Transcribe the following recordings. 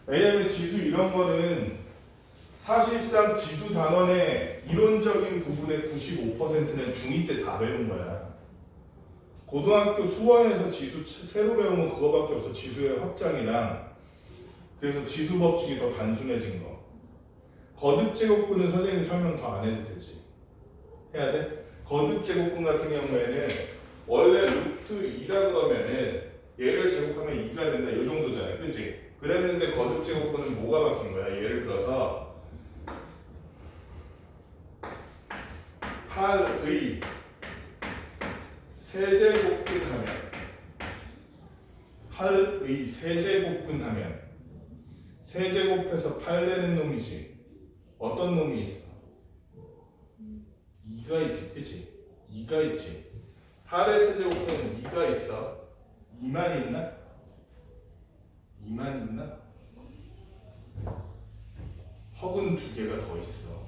왜냐면 지수 이런 거는 사실상 지수 단원의 이론적인 부분의 95%는 중2 때 다 배운 거야. 고등학교 수원에서 지수 새로 배우면 그거밖에 없어. 지수의 확장이랑. 그래서 지수 법칙이 더 단순해진 거. 거듭 제곱근은 선생님이 설명 더 안 해도 되지. 해야 돼? 거듭 제곱근 같은 경우에는 원래 루트 2라 그러면은 얘를 제곱하면 2가 된다. 이 정도잖아요. 그치? 그랬는데 거듭 제곱근은 뭐가 바뀐 거야? 예를 들어서 8의 세제곱근 하면 8의 세제곱근 하면 세제곱해서 8 되는 놈이지. 어떤 놈이 있어? 2가 있지, 그치? 2가 있지. 8의 세제곱은 2가 있어. 2만 있나? 2만 있나? 허근 2개가 더 있어.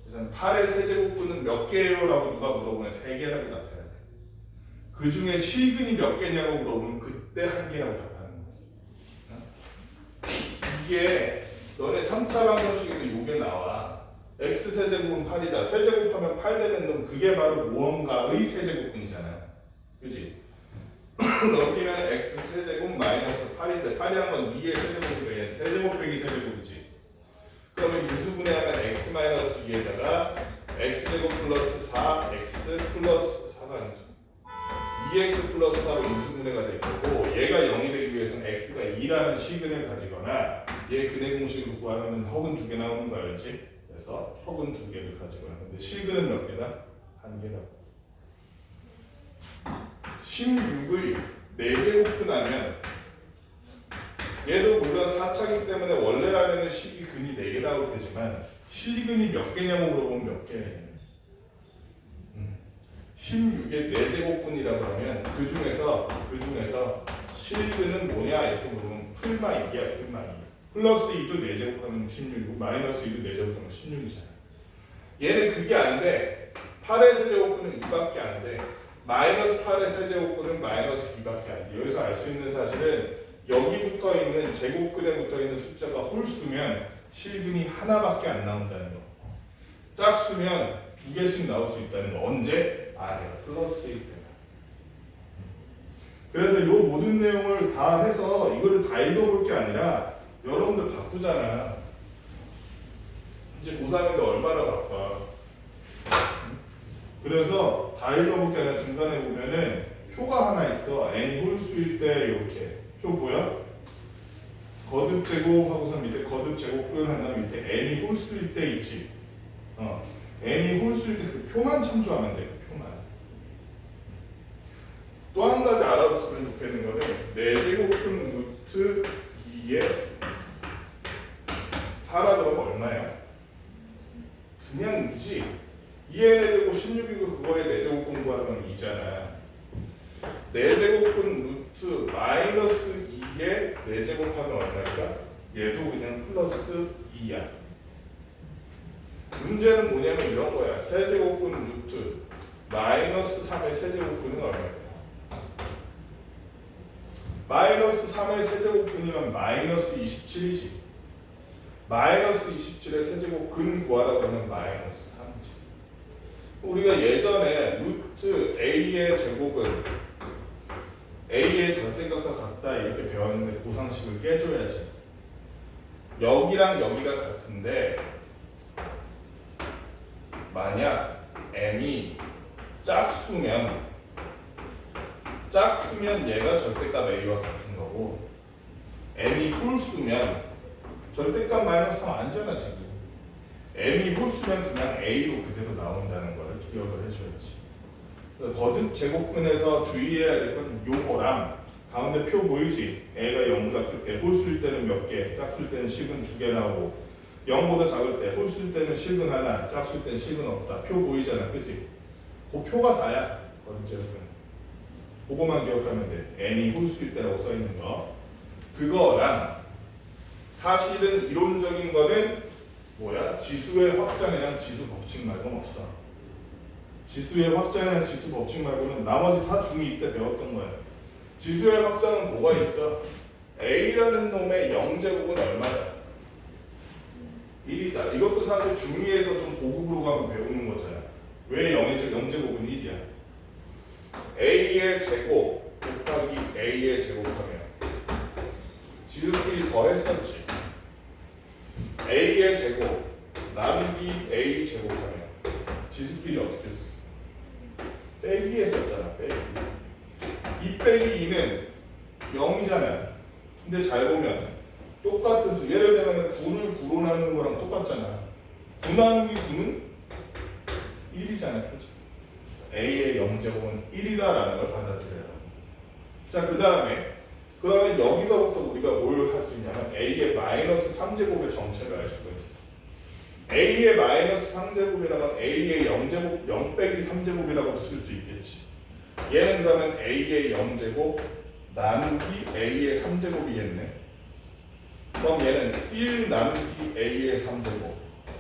그래서 8의 세제곱근은 몇 개예요? 라고 누가 물어보면 3개라고 답해야 돼. 그 중에 실근이 몇 개냐고 물어보면 그때 1개라고 답하는 거야. 이게 너네 3차 방정식에도 이게 나와. x세제곱은 8이다. 세제곱하면 8 되는 놈 그게 바로 무언가의 세제곱근이잖아. 그치? 넘기면 x세제곱 마이너스 8인데 8이란 건 2의 세제곱이래. 세제곱 빼기 세제곱이지. 그러면 인수분해하면 x 마이너스 2에다가 x제곱 플러스 4x 플러스 4가 아니지. 2x 플러스 4로 인수분해가 될 거고 얘가 0이 되기 위해서는 x가 2라는 시근을 가지거나 얘 근해 공식을 구하면 허근 2개 나오는 거 알지? 그래서 허근 2개를 가지거나 근데 실근은 몇 개다? 1개다. 16의 4제곱근 하면 얘도 물론 4차기 때문에 원래라면 식이 근이 4개라고 되지만 실근이 몇 개냐고 물어보면 몇 개냐. 16의 4제곱근이라고 하면 그 중에서 실근은 뭐냐 이렇게 물으면 풀마 2야. 풀마 2. 플러스 2도 4제곱하면 16이고 마이너스 2도 4제곱하면 16이잖아. 얘는 그게 안 돼. 8의 세제곱근은 2밖에 안 돼. 마이너스 8의 세제곱근은 마이너스 2밖에 안 돼. 여기서 알 수 있는 사실은 여기 붙어 있는 제곱근에 붙어 있는 숫자가 홀수면 실근이 하나밖에 안 나온다는 거. 짝수면 2개씩 나올 수 있다는 거. 언제? 아니야. 플러스 1 때문에. 그래서 이 모든 내용을 다 해서 이거를 다 읽어볼 게 아니라 여러분들 바쁘잖아. 이제 고3인데 얼마나 바빠. 그래서 다 읽어볼 게 아니라 중간에 보면은 표가 하나 있어. n이 홀수일 때 이렇게. 표 보여? 거듭 제곱 하고서 밑에 거듭 제곱근 한 다음에 밑에 n이 홀수일 때 있지. n이 홀수일 때 그 표만 참조하면 돼. 그 표만. 또 한 가지 알아뒀으면 좋겠는 거는 4제곱근 루트 2에 4라 그러면 얼마야? 그냥 2지. 2의 4제곱 16이고 그거에 4제곱근 구하면 2잖아. 4제곱근 루트 마이너스 2에 4제곱하면 얼마일까? 얘도 그냥 플러스 2야. 문제는 뭐냐면 이런 거야. 세제곱근 루트 마이너스 3의 세제곱근은 얼마일까? 마이너스 3의 세제곱근이면 마이너스 27이지. 마이너스 27의 세제곱근 구하라고 하면 마이너스 3이지. 우리가 예전에 루트 a의 제곱은 a의 절대값과 같다 이렇게 배웠는데 고상식을 깨줘야지. 여기랑 여기가 같은데 만약 m이 짝수면 얘가 절대값 a와 같은 거고 m이 홀수면 절대값 마이너스 3 아니잖아 지금. m이 홀수면 그냥 a로 그대로 나온다는 걸 기억을 해줘야지. 그래서 거듭 제곱근에서 주의해야 될 건 요거랑 가운데 표 보이지? a가 0보다 클 때 홀수일 때는 몇 개, 짝수일 때는 실근 2개 나오고 0보다 작을 때 홀수일 때는 실근 하나, 짝수일 때는 실근 없다. 표 보이잖아, 그치? 그 표가 다야. 거듭 제곱근. 그거만 기억하면 돼. n이 홀수일 때라고 써 있는 거. 그거랑 사실은 이론적인 거는 뭐야? 지수의 확장이랑 지수 법칙 말고는 없어. 지수의 확장이랑 지수 법칙 말고는 나머지 다 중2 때 배웠던 거야. 지수의 확장은 뭐가 있어? A라는 놈의 0제곱은 얼마다? 1이다. 이것도 사실 중2에서 좀 고급으로 가면 배우는 거잖아. 왜 0제곱은 1이야? A의 제곱 곱하기 A의 제곱하면 지수끼리 더했었지. A의 제곱 나누기 A 제곱하면 지수끼리 어떻게 했어? 빼기 했었잖아. 빼기. 2 빼기 2는 0이잖아. 근데 잘 보면 똑같은 수. 예를 들면 9를 9로 나누는 거랑 똑같잖아. 9 나누기 9는 1이잖아. 그치? A의 0제곱은 1이다라는 걸 받아들여야 하고. 자, 그 다음에 그러면 여기서부터 우리가 뭘 할 수 있냐면 A의 마이너스 3제곱의 정체를 알 수가 있어. A의 마이너스 3제곱이라면 A의 0제곱 0 빼기 3제곱이라고 쓸 수 있겠지. 얘는 그러면 A의 0제곱 나누기 A의 3제곱이겠네. 그럼 얘는 1 나누기 A의 3제곱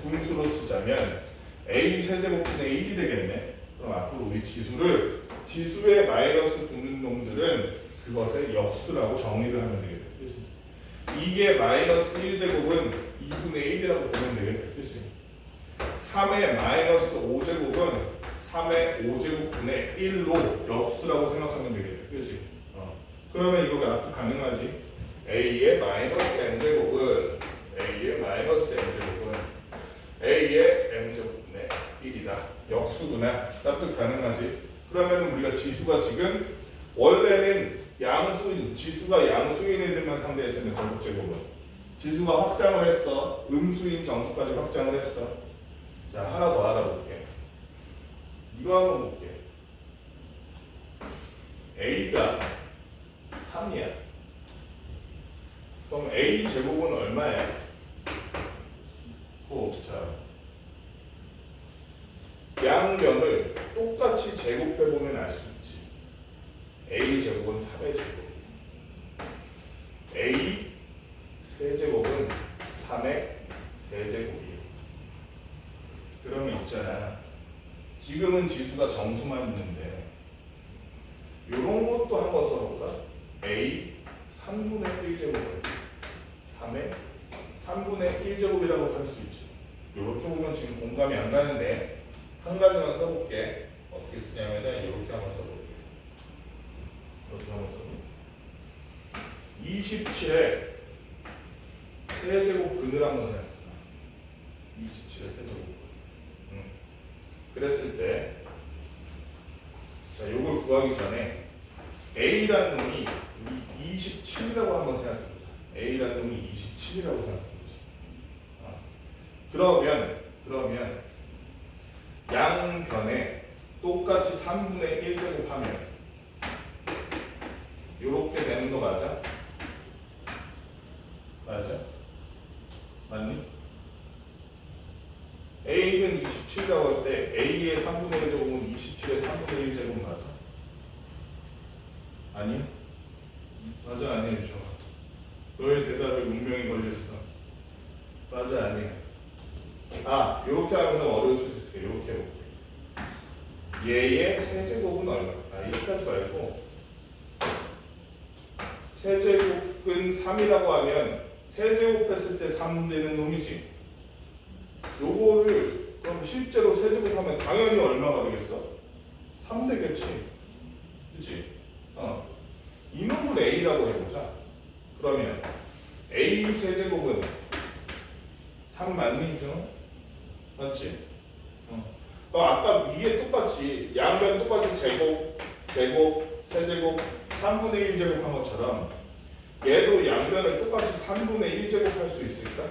분수로 쓰자면 A 세제곱분의 1이 되겠네. 그럼 앞으로 우리 지수에 마이너스 붙는 놈들은 그것의 역수라고 정의를 하면 되겠다. 그치? 이게 마이너스 1제곱은 2분의 1이라고 보면 되겠다. 그치? 3의 마이너스 5제곱은 3의 5제곱분의 1로 역수라고 생각하면 되겠다. 그치? 그러면 이거가 앞으로 가능하지? A의 마이너스 m제곱은 A의 m제곱분의 1이다. 역수구나. 납득 가능하지? 그러면 우리가 지수가 지금 원래는 지수가 양수인 애들만 상대했으면 거듭제곱은 지수가 확장을 했어. 음수인 정수까지 확장을 했어. 자, 하나 더 알아볼게. 이거 한번 볼게. A가 3이야. 그럼 A 제곱은 얼마야? 자, 양변을 똑같이 제곱해보면 알 수 있지. A 제곱은 3의 제곱. A 세제곱은 3의 세제곱이에요. 그러면 있잖아. 지금은 지수가 정수만 있는데 이런 것도 한번 써볼까? A 3분의 1제곱을 3의 3분의 1제곱이라고 할 수 있지. 이렇게 보면 지금 공감이 안 가는데 한 가지만 써볼게. 어떻게 쓰냐면은 이렇게 한번 써볼게. 이렇게 한번 써볼게. 27에 세제곱근을 한번 생각해봐. 27의 세제곱근. 그랬을 때 자, 요걸 구하기 전에 A라는 놈이 27이라고 한번 생각해보자. A라는 놈이 27이라고 생각해보자. 그러면 양변에 똑같이 3분의 1제곱 하면 요렇게 되는 거 맞아? 맞아? 맞니? A는 27이라고 할 때 A의 3분의 1제곱은 27의 3분의 1제곱 맞아? 아니? 맞아 아니야 유정아? 너의 대답에 운명이 걸렸어. 맞아 아니야? 이렇게 하면 좀 어려울 수 있어. 이렇게 해볼게. 얘의 세제곱은 얼마? 이렇게 하지 말고 세제곱은 3이라고 하면 세제곱 했을 때 3 되는 놈이지. 요거를 그럼 실제로 세제곱하면 당연히 얼마가 되겠어? 3 되겠지. 그치? 이 놈을 A라고 해보자. 그러면 A 세제곱은 3 맞니죠? 맞지? 아까 위에 똑같이 양변 똑같이 제곱, 세제곱, 3분의 1제곱 한 것처럼 얘도 양변을 똑같이 3분의 1제곱 할 수 있을까?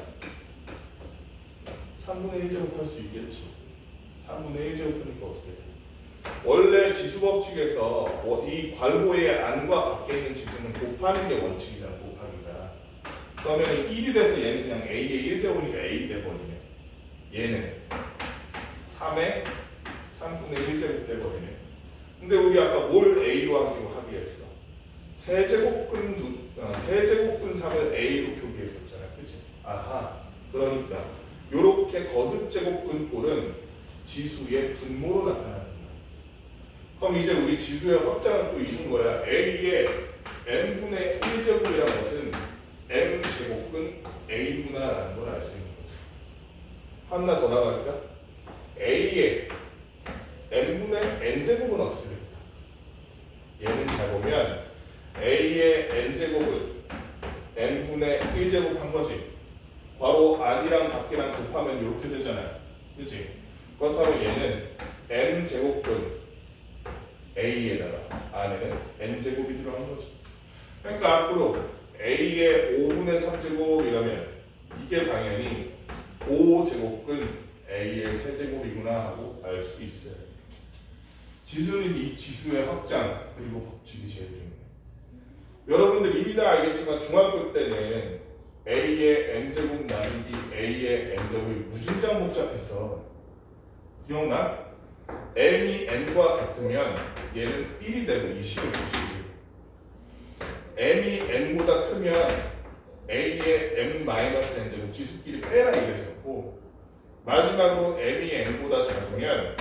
3분의 1제곱 할 수 있겠지. 3분의 1제곱 하니까 어떻게 돼? 원래 지수법칙에서 이 괄호의 안과 밖에 있는 지수는 곱하는 게 원칙이잖아. 곱하기가. 그러면 1이 돼서 얘는 그냥 A의 1제곱이니까 A 돼버리네. 얘는 3의 3분의 1제곱 돼버리네. 근데 우리 아까 뭘 A로 하기로 했어? 세제곱근 3을 A로 표기했었잖아. 그치? 그러니까 요렇게 거듭제곱근 꼴은 지수의 분모로 나타나는 거야. 그럼 이제 우리 지수의 확장은 또 있는 거야. A의 n분의 1제곱이라는 것은 하나 더 나갈까? A의 n분의 n제곱은 어떻게 될까? 얘는 잘 보면 A의 n제곱은 n분의 1제곱 한 거지. 괄호 안이랑 밖이랑 곱하면 이렇게 되잖아요. 그치? 그렇다면 얘는 n제곱분 A에다가 안에는 n제곱이 들어간 거지. 그러니까 앞으로 A의 5분의 3제곱이라면 이게 당연히 5제곱근 A의 세제곱이구나 하고 알 수 있어요. 지수는 이 지수의 확장 그리고 법칙이 제일 중요해요. 여러분들 이미 다 알겠지만 중학교 때는 A의 n제곱 나누기 A의 n제곱이 무진장 복잡했어. 기억나? n이 n과 같으면 얘는 1이 되고 이 식을 보시고 m이 n보다 크면 A의 m-n제곱 지수끼리 빼라 이랬었고 마지막으로 m이 n보다 작으면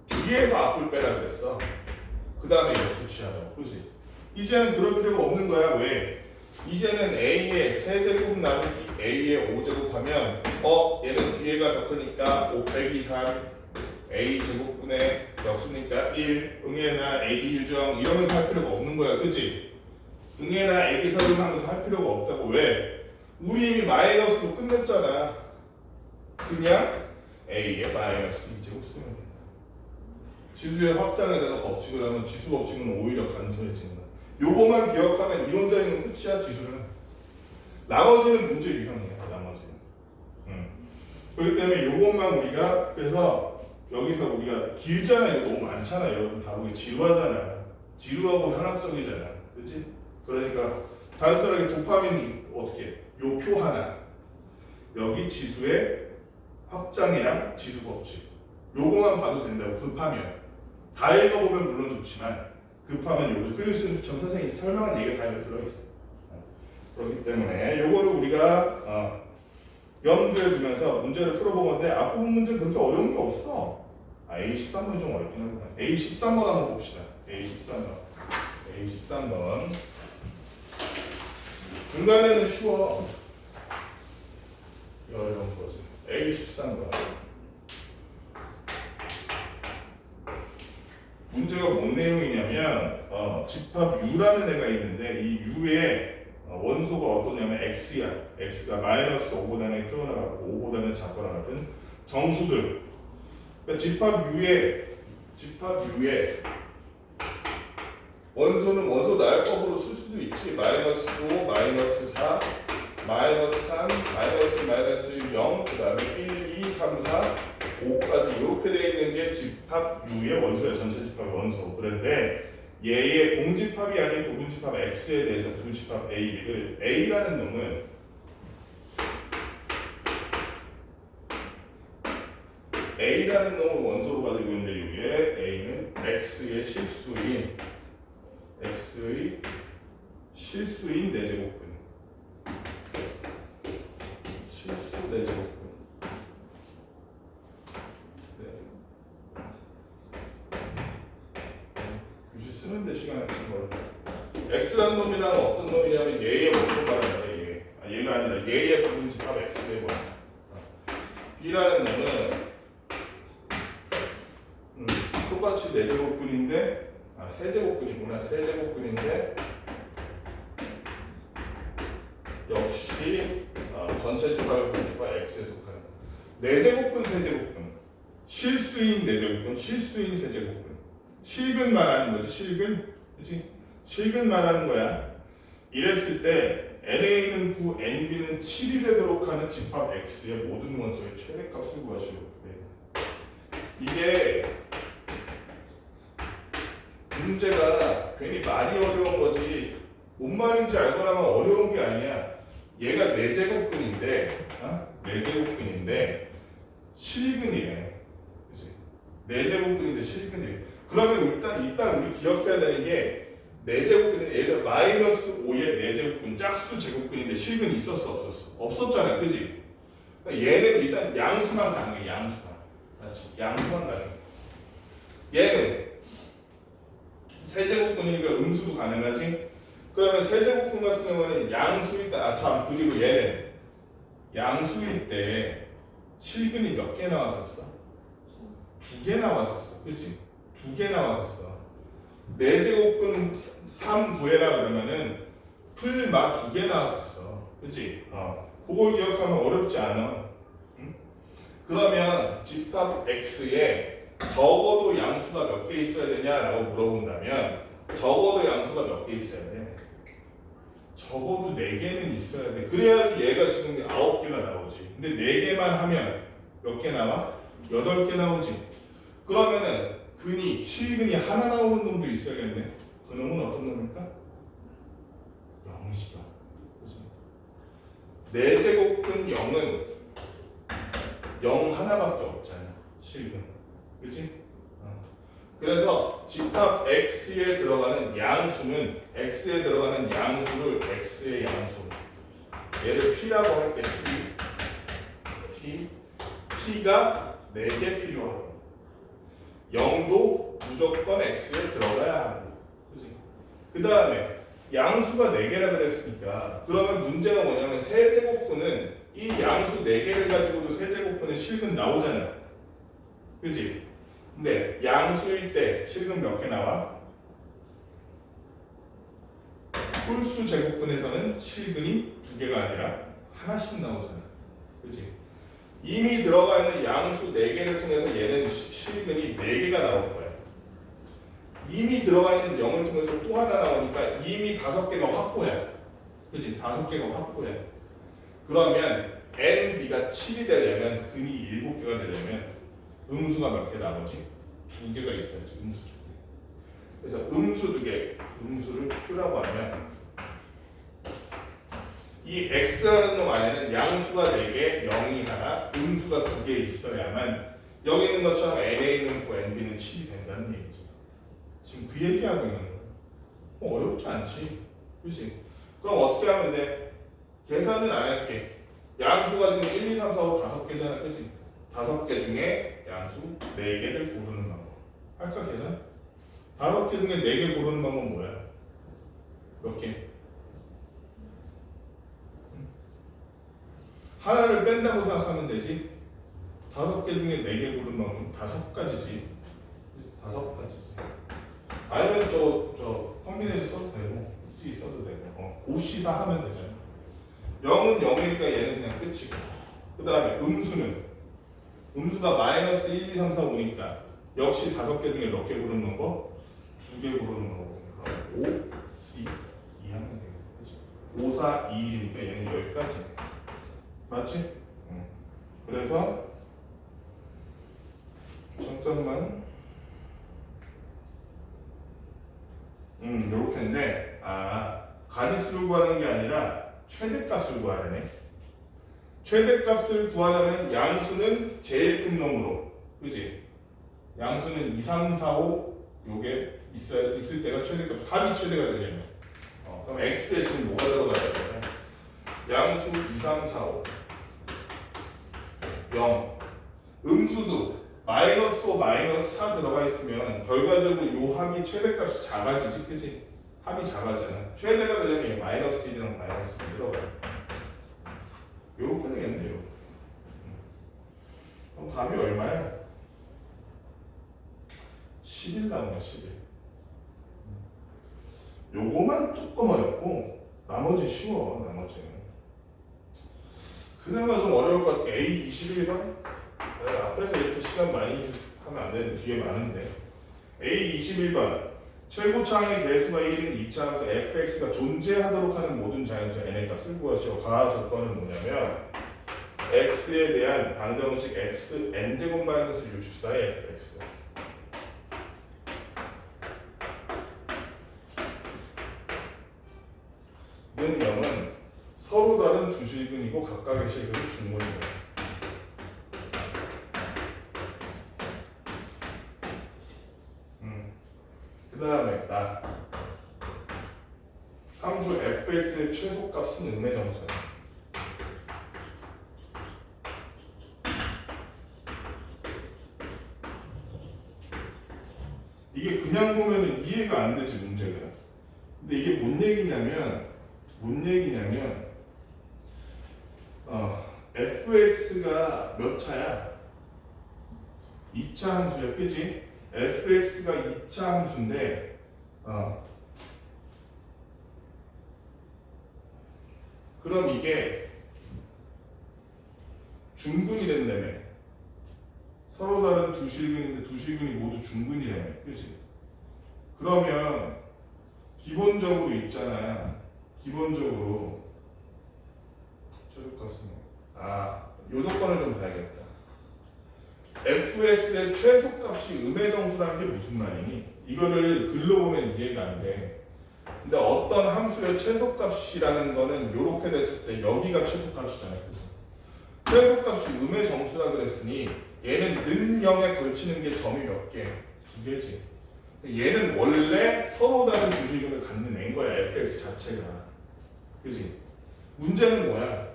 뒤에서 앞을 빼라 그랬어. 그 다음에 역수 취하라고. 그렇지? 이제는 그럴 필요가 없는 거야. 왜? 이제는 A의 세제곱 나누기 A의 5제곱 하면 얘는 뒤에가 더 크니까 5 빼기 3 A 제곱분의 역수니까 1 응애나 애기 유정 이러면서 할 필요가 없는 거야. 그치? 응애나 애기 설명하면서 할 필요가 없다고. 왜? 우리 이미 마이너스로 끝냈잖아. 그냥 A의 마이너스 2제곱 쓰면 된다. 지수의 확장에다가 법칙을 하면 지수 법칙은 오히려 간소해지는 거야. 요거만 기억하면 이론적인 끝이야. 지수는. 나머지는 문제 유형이야. 나머지는. 그렇기 때문에 요것만 우리가 그래서 여기서 우리가 길잖아. 이거 너무 많잖아. 여러분 다루기 지루하잖아. 지루하고 현학적이잖아. 그렇지? 그러니까 단순하게 도파민 어떻게 요 표 하나 여기 지수의 확장이랑 지수 법칙 요거만 봐도 된다고. 급하면 다 읽어보면 물론 좋지만 급하면 요거 그리고 전 선생님이 설명한 얘기가 다 여기 들어있어요. 그렇기 때문에 요거를 우리가 염두에 두면서 문제를 풀어본 건데 앞부분 문제는 그렇게 어려운 게 없어. A13번이 좀 어렵긴 하구나. A13번 한번 봅시다. A13번 중간에는 쉬워. 어려운 거지. A13번 문제가 뭔 내용이냐면 집합 U라는 애가 있는데 이 U의 원소가 어떠냐면 X야. X가 마이너스 5보다는 크거나 같고 5보다는 작거나 같은 정수들. 그러니까 집합 U의 원소는 원소 나열법으로 쓸 수도 있지. 마이너스 5, 마이너스 4, 마이너스 3, 마이너스 0, 그 다음에 1, 2, 3, 4, 5까지 이렇게 되어 있는 게 집합 U의 원소야. 전체 집합의 원소. 그런데 얘의 공집합이 아닌 부분집합 X에 대해서 부분집합 A, B를 A라는 놈은 A라는 놈을 원소로 가지고 있는데 여기에 A는 X의 실수인 내제곱근. 실수 내제곱근. 굳이 쓰는데 시간이 좀 걸려. X라는 놈이란 어떤 놈이냐면 얘의 원소 말하는 거야. 얘가 아니라 얘의 부분집합 X의 원소. B라는 놈은 똑같이 내제곱근인데 세제곱근이구나. 세제곱근인데 역시 전체 집합을 보니까 X에 속하는 내제곱근, 세제곱근, 실수인 내제곱근, 실수인 세제곱근. 실근 말하는 거지. 실근, 그렇지? 실근 말하는 거야. 이랬을 때 NA는 9, NB는 7이 되도록 하는 집합 X의 모든 원소의 최대값을 구하시려고 해. 이게 문제가 괜히 말이 어려운 거지 뭔 말인지 알고 나면 어려운 게 아니야. 얘가 내제곱근인데 내제곱근인데 실근이래. 그치? 내제곱근인데 실근이래. 그러면 일단 우리 기억해야 되는 게 내제곱근인데 얘가 마이너스 5의 내제곱근 짝수 제곱근인데 실근이 있었어 없었어? 없었잖아. 그지? 그러니까 얘는 일단 양수만 가능해. 양수만. 맞지? 양수만 가능해. 얘는 세제곱근이니까 음수도 가능하지? 그러면 세제곱근 같은 경우는 양수있다. 그리고 얘는 양수일 때 실근이 몇 개 나왔었어? 2개 나왔었어. 그치? 2개 나왔었어. 4제곱근 3 구해라 그러면은 풀마 2개 나왔었어. 그치? 그걸 기억하면 어렵지 않아. 응? 그러면 집합 X에 적어도 양수가 몇 개 있어야 되냐라고 물어본다면 적어도 양수가 몇 개 있어야 돼? 적어도 4개는 있어야 돼. 그래야지 얘가 지금 9개가 나오지. 근데 4개만 하면 몇 개 나와? 8개 나오지. 그러면은 근이, 실근이 하나 나오는 놈도 있어야겠네. 그 놈은 어떤 놈일까? 0이시다. 그치? 4제곱근 0은 0 하나밖에 없잖아. 실근. 그치? 그래서 집합 X에 들어가는 양수는 X에 들어가는 양수를 X의 양수 얘를 P라고 할게. P가 4개 필요하고 0도 무조건 X에 들어가야 하고 그 다음에 양수가 4개라 그랬으니까 그러면 문제가 뭐냐면 세제곱근은 이 양수 4개를 가지고도 세제곱근의 실근 나오잖아. 그치? 근데 양수일 때 실근 몇 개 나와? 홀수 제곱근에서는 실근이 2개가 아니라 하나씩 나오잖아. 그치? 이미 들어가 있는 양수 4개를 통해서 얘는 실근이 4개가 나올 거야. 이미 들어가 있는 0을 통해서 또 하나 나오니까 이미 5개가 확보야. 그치? 5개가 확보야. 그러면 nb가 7이 되려면 근이 7개가 되려면 음수가 몇 개 나오지? 2개가 있어야지. 음수 2개. 그래서 음수 2개, 음수를 Q라고 하면 이 X라는 놈 안에는 양수가 4개, 0이 하나, 음수가 2개 있어야만 여기 있는 것처럼 NA는 9, NB는 7이 된다는 얘기죠. 지금 그 얘기하고 있는 거예요. 어렵지 않지. 그치? 그럼 어떻게 하면 돼? 계산은 안 할게. 양수가 지금 1, 2, 3, 4, 5, 5개잖아. 그치? 5개 중에 양수 4개를 고르는 방법. 할까 계산? 5개 중에 4개 고르는 방법은 뭐야? 몇 개? 하나를 뺀다고 생각하면 되지. 5개 중에 4개 고르는 방법은 5가지지. 5가지지. 아니면 저 컴비네이션 써도 되고 C 써도 되고 OC사 하면 되잖아. 0은 0이니까 얘는 그냥 끝이고 그 다음에 음수가 마이너스 1, 2, 3, 4, 5니까 역시 5개 중에 몇 개 고르는 거? 2개 고르는 거니까 5, C, 2 하면 되겠지. 5, 4, 2, 1이니까 얘는 여기까지. 맞지? 그래서 잠깐만 요렇게인데 가지수를 구하는 게 아니라 최대값을 구하라네. 최대값을 구하려면 양수는 제일 큰 놈으로 그지? 양수는 2, 3, 4, 5 요게 있을 때가 최대값 합이 최대가 되려면 그럼 x에 지금 뭐가 들어가야 돼? 양수 2, 3, 4, 5 0 음수도 마이너스 5, 마이너스 4 들어가 있으면 결과적으로 요 합이 최대값이 작아지지 그치? 합이 작아지잖아. 최대가 되려면 마이너스 1이랑 마이너스 2 들어가요. 요렇게 되겠네요. 그럼 답이 얼마야? 11 나오네 11. 요거만 조금 어렵고 나머지 쉬워. 나머지는 그나마 좀 어려울 것 같아. A 21번 앞에서 이렇게 시간 많이 하면 안 되는데 뒤에 많은데 A 21번 최고차항의 개수가 1인 2차항에서 fx가 존재하도록 하는 모든 자연수의 n의 값을 구하시오. 가하 조건은 뭐냐면 x에 대한 방정식 x n제곱 마이너스 64의 fx 는 0은 서로 다른 두 실근이고 각각의 실근이 중문이에요. 그 다음에 함수 fx의 최소값은 음의 정수야. 이게 그냥 보면 이해가 안 되지 문제가. 근데 이게 뭔 얘기냐면 fx가 몇 차야? 2차 함수야, 그지? fx가 2차 함수인데, 그럼 이게 중근이 된다며. 서로 다른 두 실근인데 두 실근이 모두 중근이라며, 그지? 그러면 기본적으로 있잖아. 기본적으로 최소값은 요 조건을 좀 봐야겠다. fx의 최소값이 음의 정수라는 게 무슨 말이니? 이거를 글로 보면 이해가 안 돼. 근데 어떤 함수의 최소값이라는 거는 이렇게 됐을 때 여기가 최소값이잖아, 그치? 최소값이 음의 정수라 그랬으니 얘는 는 0에 걸치는 게 점이 몇 개? 두 개지. 얘는 원래 서로 다른 두 실근을 갖는 애인 거야, fx 자체가. 그치? 문제는 뭐야?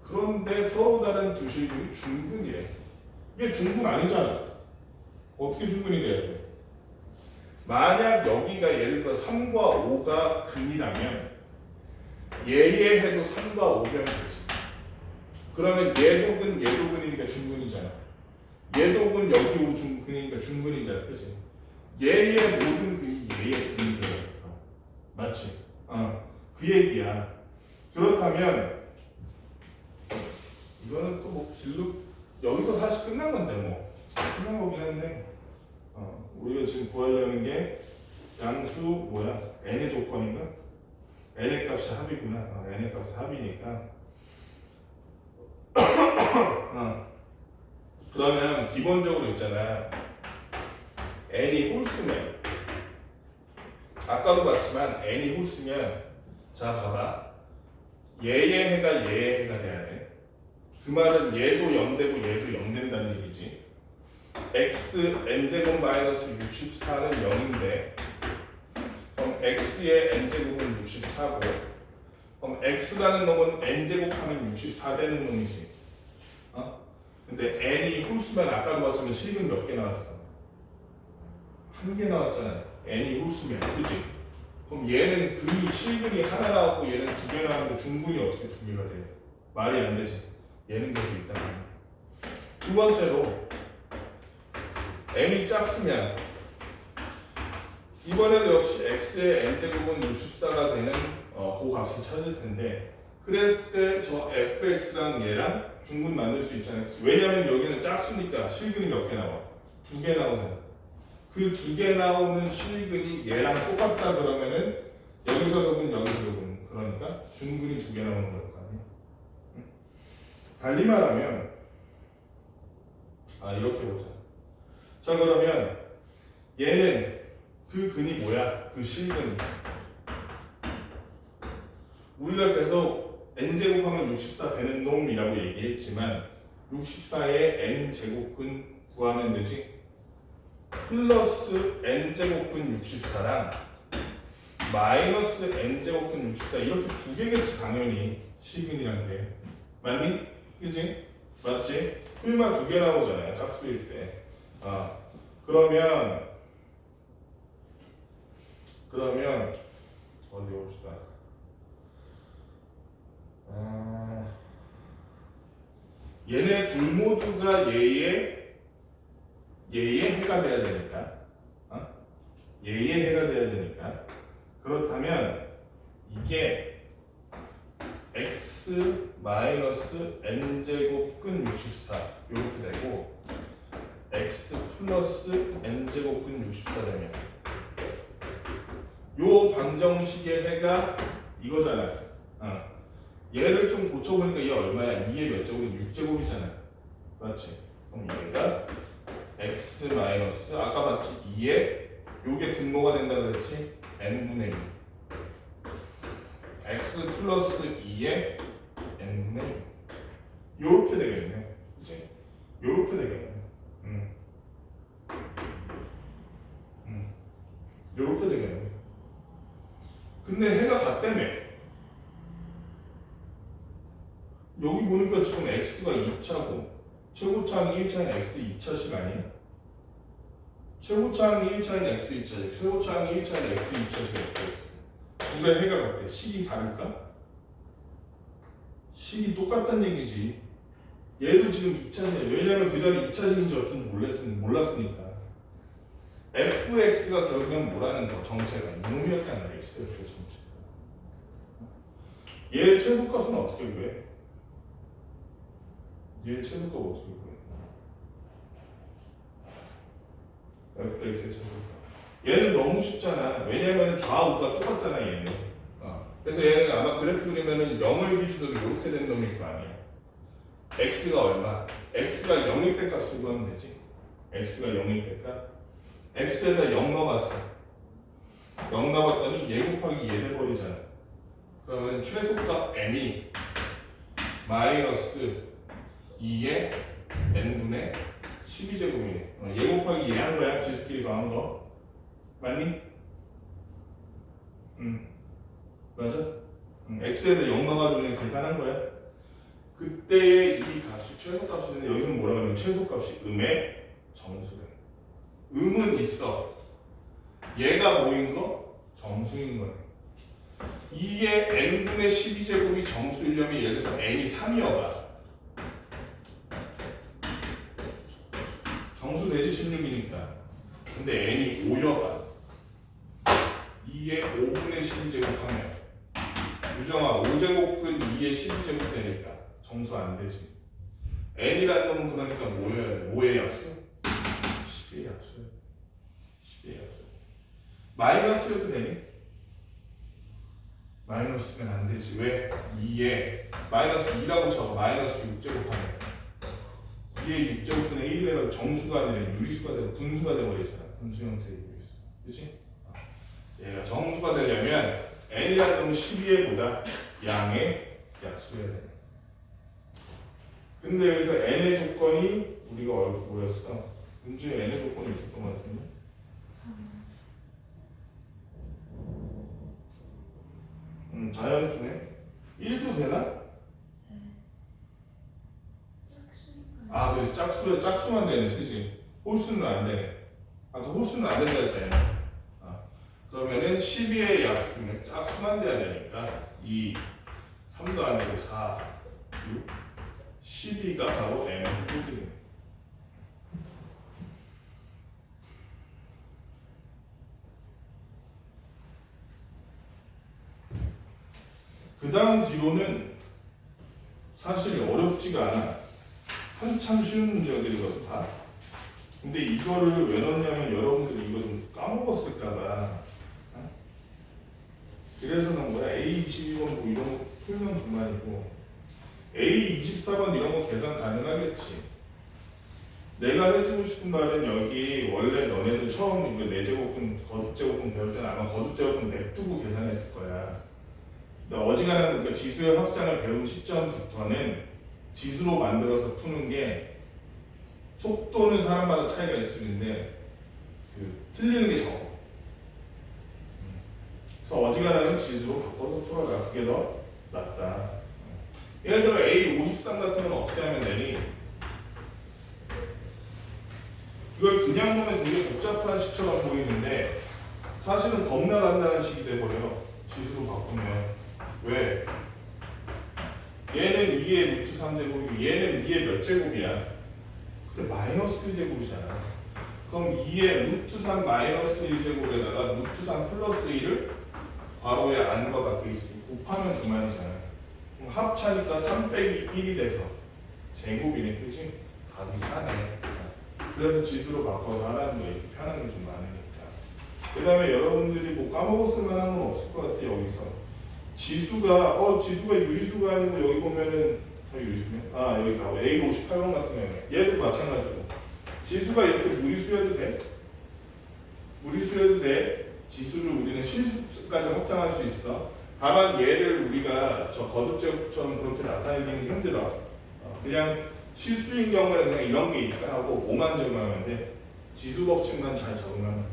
그런데 서로 다른 두 실근이 중근이래. 이게 중근 아니잖아. 어떻게 중근이 돼야 돼? 만약 여기가 예를 들어 3과 5가 근이라면 얘 해도 3과 5면 되지. 그러면 얘도 근, 얘도 근이니까 중근이잖아. 얘도 근, 여기 5 중근이니까 중근이잖아. 그치? 얘의 모든 근이 얘의 근이 돼요. 맞지? 그 얘기야. 그렇다면 이거는 또 뭐 길로 여기서 사실 끝난 건데 뭐 끝난 거긴 한데 우리가 지금 구하려는 게 양수 뭐야? n의 조건인가? n의 값이 합이구나. n의 값이 합이니까 그러면 기본적으로 있잖아. n이 홀수면 아까도 봤지만 n이 홀수면 자 봐봐. 얘의 해가 얘의 해가 돼야 돼. 그 말은 얘도 0되고 얘도 0 된다는 얘기지. x n제곱 마이너스 64는 0인데 그럼 x의 n제곱은 64고 그럼 x라는 놈은 n제곱하면 64 되는 놈이지. 근데 n이 홀수면 아까도 봤지만 실근 몇 개 나왔어? 한 개 나왔잖아. n이 홀수면, 그치? 그럼 얘는 근이 실근이 하나 나왔고 얘는 두 개 나왔는데 중근이 어떻게 두 개가 돼? 말이 안 되지. 얘는 계속 있다. 두 번째로 n이 작으면 이번에도 역시 x의 n제곱은 64가 되는 그 값을 찾을 텐데 그랬을 때 저 fx랑 얘랑 중근 만들 수 있잖아요. 왜냐하면 여기는 작으니까 실근이 몇 개 나와? 두 개 나오잖아. 그 두 개 나오는 실근이 얘랑 똑같다 그러면은 여기서도 근 여기서도 근 그러니까 중근이 두 개 나오는 걸 거 아니야. 달리 말하면 이렇게 보자. 자 그러면 얘는 그 근이 뭐야? 그 실근. 우리가 계속 n제곱하면 64 되는 놈이라고 얘기했지만 64의 n제곱근 구하면 되지. 플러스 n제곱근 64랑 마이너스 n제곱근 64 이렇게 두 개겠지 당연히 실근이란 게. 맞니? 그지? 맞지? 풀마 두 개 나오잖아요. 짝수일 때. 그러면 어디 봅시다. 얘네 둘 모두가 얘의 해가 돼야 되니까. 얘의 해가 돼야 되니까. 그렇다면 이게 x 마이너스 n제곱근 64 이렇게 되고 x 플러스 n제곱근 64 되면 요 방정식의 해가 이거잖아. 얘를 좀 고쳐보니까 얘 얼마야? 2의 몇 제곱이 6제곱이잖아. 맞지? 그럼 얘가 x 마이너스 아까 봤지? 2에 요게 분모가 된다 그랬지? n분의 2 x 플러스 2에 n분의 2 요렇게 되겠네. 그치? 요렇게 되겠네. 요렇게 되겠네. 근데 해가 같다며. 여기 보니까 지금 x가 2차고 최고차항이 1차인 x 2차식 아니야? 최고차항이 1차인 x 2차식 최고차항이 1차인 x 2차식 fx 둘의 해가 같대. 식이 다를까? 식이 똑같다는 얘기지. 얘도 지금 2차식이야. 왜냐면 그 전에 2차식인지 어떤지 몰랐으니까. fx가 결국엔 뭐라는 거? 정체가 이놈이었다는 거야. x의 정체. 얘 최소값은 어떻게 구해? 얘 최소값 어떻게 구해? fx의 최소값. 얘는 너무 쉽잖아. 왜냐면 좌우가 똑같잖아. 얘는. 그래서 얘는 아마 그래프 그리면은 0을 기준으로 이렇게 된 놈일 거 아니야. x가 얼마? x가 0일 때 값을 구하면 되지. x가 0일 때 값. x에다 0 넣어봤어. 0 넣어봤더니 얘 곱하기 얘 돼버리잖아. 그러면 최소값 m이 마이너스 2의 n분의 12제곱이네. 얘 곱하기 얘 한 거야. 지수끼리 더한 거. 맞니? 맞아? x에다 0 넣어가지고 그냥 계산한 거야. 그때의 이 값이 최소값인데 여기서는 뭐라 그러면 최소값이 음의 정수래. 음은 있어. 얘가 뭐인 거? 정수인 거네. 이게 n분의 12제곱이 정수이려면 예를 들어서 n이 3이어봐. 정수 내지 16이니까. 근데 n이 5여봐. 이게 5분의 12제곱 하면 유정아 5제곱은 2의 12제곱 되니까 정수 안 되지. n이라는 놈은 그러니까 뭐여야 돼? 5의 약수? 10의 약수. 10의 약수. 마이너스여도 되니? 마이너스면 안 되지. 왜? 2에 마이너스 2라고 쳐. 마이너스 6제곱 하면 2의 6제곱분의 1이 되면 정수가 아니라 유리수가 되고 분수가 되버리잖아. 분수 형태의 유리수. 그치? 얘가 정수가 되려면 n이라는 놈은 12의 보다 양의 약수여야 돼. 근데 여기서 n의 조건이 우리가 뭐였어? 문제에 n의 조건이 있었던 것 같은데? 자연수네. 1도 되나? 아, 그래. 짝수만 되네. 그치? 홀수는 안 되네. 아까 홀수는 안 된다 했잖아. 그러면은 12의 약수 중에 짝수만 돼야 되니까 2, 3도 아니고 4, 6, 12가 바로 n의 홀이네. 그 다음 뒤로는 사실 어렵지가 않아. 한참 쉬운 문제들이거든 다. 근데 이거를 왜 넣냐면 여러분들이 이거 좀 까먹었을까봐. 그래서는 뭐야 A22번 뭐 이런 거 풀면 그만이고 A24번 이런 거 계산 가능하겠지. 내가 해주고 싶은 말은 여기 원래 너네들 처음 이거 내제곱분 거듭제곱분 배울 때는 아마 거듭제곱분 냅두고 계산했을 거야. 어지간한 그 지수의 확장을 배운 시점부터는 지수로 만들어서 푸는 게 속도는 사람마다 차이가 있을 수 있는데 틀리는 게 적어. 그래서 어지간하면 지수로 바꿔서 풀어라. 그게 더 낫다. 예를 들어 A53 같은 건 어떻게 하면 되니? 이걸 그냥 보면 되게 복잡한 식처럼 보이는데 사실은 겁나 간단한 식이 돼버려요. 지수로 바꾸면. 왜? 얘는 2의 루트 3제곱이고 얘는 2의 몇 제곱이야? 그래 마이너스 1제곱이잖아. 그럼 2의 루트 3 마이너스 1제곱에다가 루트 3 플러스 1을 괄호에 안과 밖에 있으니 곱하면 그만이잖아. 그럼 합차니까 3 빼기 1이 돼서 제곱이네. 그치? 답이 4네. 그래서 지수로 바꿔서 하라는 거 이렇게 편한 게 좀 많으니까. 그 다음에 여러분들이 뭐 까먹었을 만한 건 없을 것 같아. 여기서 지수가 유리수가 아니고 여기 보면은 다 유리수네. 아 여기 나와 A58번 같은 경우에 얘도 마찬가지고 지수가 이렇게 무리수여도 돼. 무리수여도 돼. 지수를 우리는 실수까지 확장할 수 있어. 다만 얘를 우리가 저 거듭제곱처럼 그렇게 나타내기는 힘들어. 그냥 실수인 경우에는 그냥 이런 게 있다 하고 5만 적용하면 돼. 지수 법칙만 잘 적용하면 돼.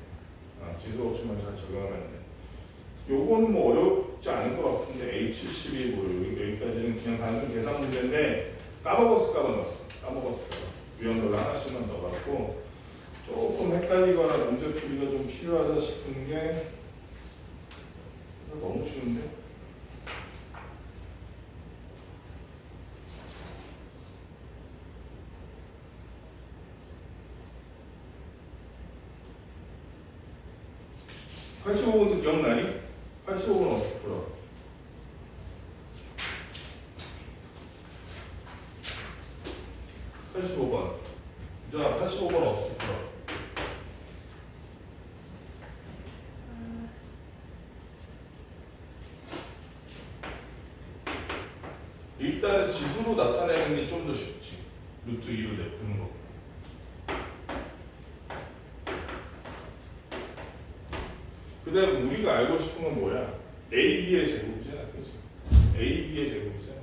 지수 법칙만 잘 적용하면 돼. 요거는 뭐 어렵지 않을 것 같은데 A72 뭐 여기까지는 그냥 단순 계산 문제인데 까먹었을까봐 넣었어. 까먹었을까봐. 위원도를 하나씩만 넣어갖고 조금 헷갈리거나 문제 풀이가 좀 필요하다 싶은 게 너무 쉬운데? 85번도 기억나니? 85번 어떻게 풀어? 유준아 85번 어떻게 풀어? 일단은 지수로 나타내는 게 좀 더 쉽지. 루트 2로 내푸는 거. 그 다음 우리가 알고 싶은 건 뭐야? AB의 제곱이잖아. 그치? AB의 제곱이잖아.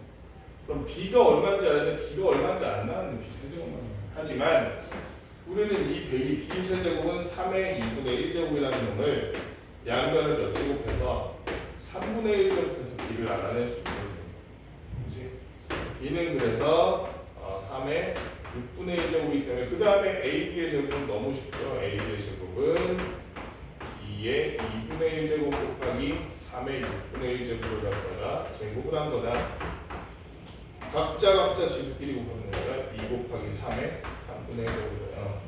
그럼 B가 얼마인지 알았는데 B가 얼마인지 안 나왔는데 B 세제곱만. 하지만 우리는 이 B 세제곱은 3의 2분의 1제곱이라는 놈을 양변을 몇 제곱해서 3분의 1 제곱해서 B를 알아낼 수 있거든. 그치? B는 그래서 3의 6분의 1 제곱이기 때문에 그 다음에 AB의 제곱은 너무 쉽죠. AB의 제곱은 2의 2분의 1 제곱 곱하기 3의 6분의 1 제곱을 갖다가 제곱을 한 거다. 각자 지수끼리 곱하면 되니까 2 곱하기 3의 3분의 1 제곱이에요.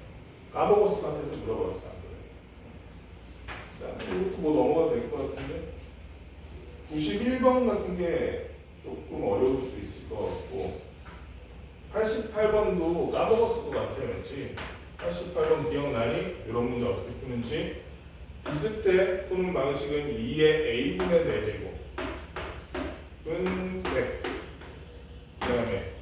까먹었을 것 같아서 물어봤어. 자, 이것도 뭐 넘어가도 될 것 같은데 91번 같은 게 조금 어려울 수 있을 것 같고 88번도 까먹었을 것 같아요. 왠지 88번 기억나니? 이런 문제 어떻게 푸는지 비슷해. 푸는 방식은 2의 a분의 4제곱은 100. 그 다음에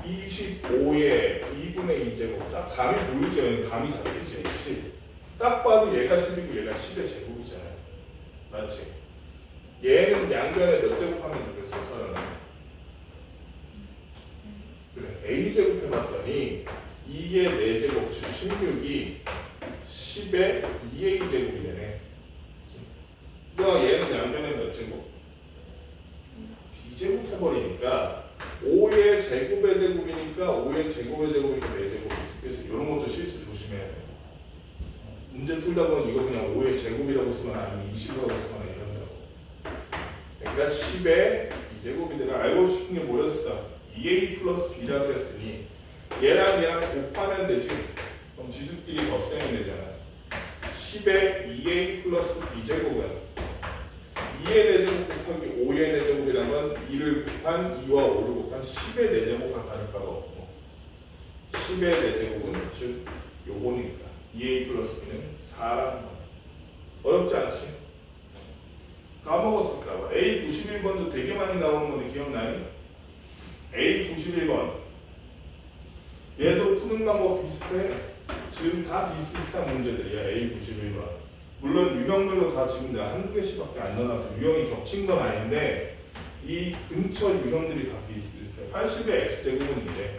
25의 2분의 2제곱. 딱 감이 보이죠? 감이 잡히지? 10. 딱 봐도 얘가 10이고 얘가 10의 제곱이잖아요. 맞지? 얘는 양변에 몇 제곱하면 좋겠어? 서연아. 그래. a제곱 해봤더니 2의 4제곱, 즉 16이 10의 2a 제곱이 되네. 그래서 얘는 양변에 몇 제곱? b제곱 해버리니까 5의 제곱의 제곱이니까 5의 제곱의 제곱이니까 4제곱이지. 그래서 이런 것도 실수 조심해야 돼. 문제 풀다 보면 이거 그냥 5의 제곱이라고 쓰면 아니면 20이라고 쓰면 이런다고. 그러니까 10의 2제곱이 내가 알고 싶은 게 뭐였어? 2a 플러스 b라 그랬으니 얘랑 곱하면 되지. 그럼 지수끼리 덧셈이 되잖아. 10의 2a 플러스 b제곱은 2의 4제곱 곱하기 5의 4제곱이란 건 2를 곱한 2와 5를 곱한 10의 4제곱과 다를 바가 없고 10의 4제곱은 즉 요거니까 2a 플러스 b는 4라는 거. 어렵지 않지? 까먹었을까봐. A 91번도 되게 많이 나오는 건데 기억나니? A 91번 얘도 푸는 방법 비슷해. 지금 다 비슷비슷한 문제들이야. A 91번 물론 유형별로 다 지금 내가 한두 개씩밖에 안 넣어놔서 유형이 겹친 건 아닌데 이 근처 유형들이 다 비슷비슷해. 80의 x제곱은 이래.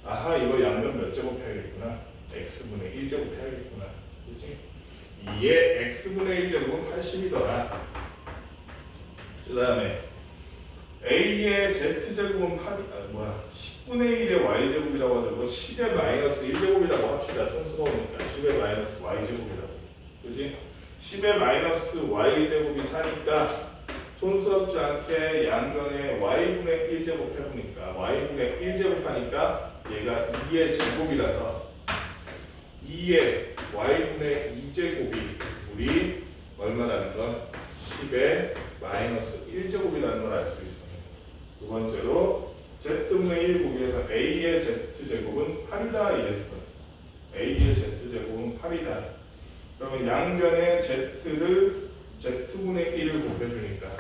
아하 이거 양변 몇 제곱 해야겠구나. x분의 1제곱 해야겠구나. 그렇지? 2의 x분의 1제곱은 80이더라. 그 다음에 a의 z제곱은 10분의 1의 y제곱이라고 하자고 10의 마이너스 1제곱이라고 합시다. 촌스러우니까 10의 마이너스 y제곱이라고. 그지? 10의 마이너스 y제곱이 4니까 촌스럽지 않게 양변에 y분의 1제곱 해보니까 y분의 1제곱 하니까 얘가 2의 제곱이라서 2의 y분의 2제곱이 우리 얼마라는 건 10의 마이너스 1제곱이라는 걸 알 수 있어요. 두 번째로 z분의 1 곱해서 a의 z제곱은 8이다 이랬어요. a의 z제곱은 8이다. 그러면 양변에 z를 z분의 1을 곱해주니까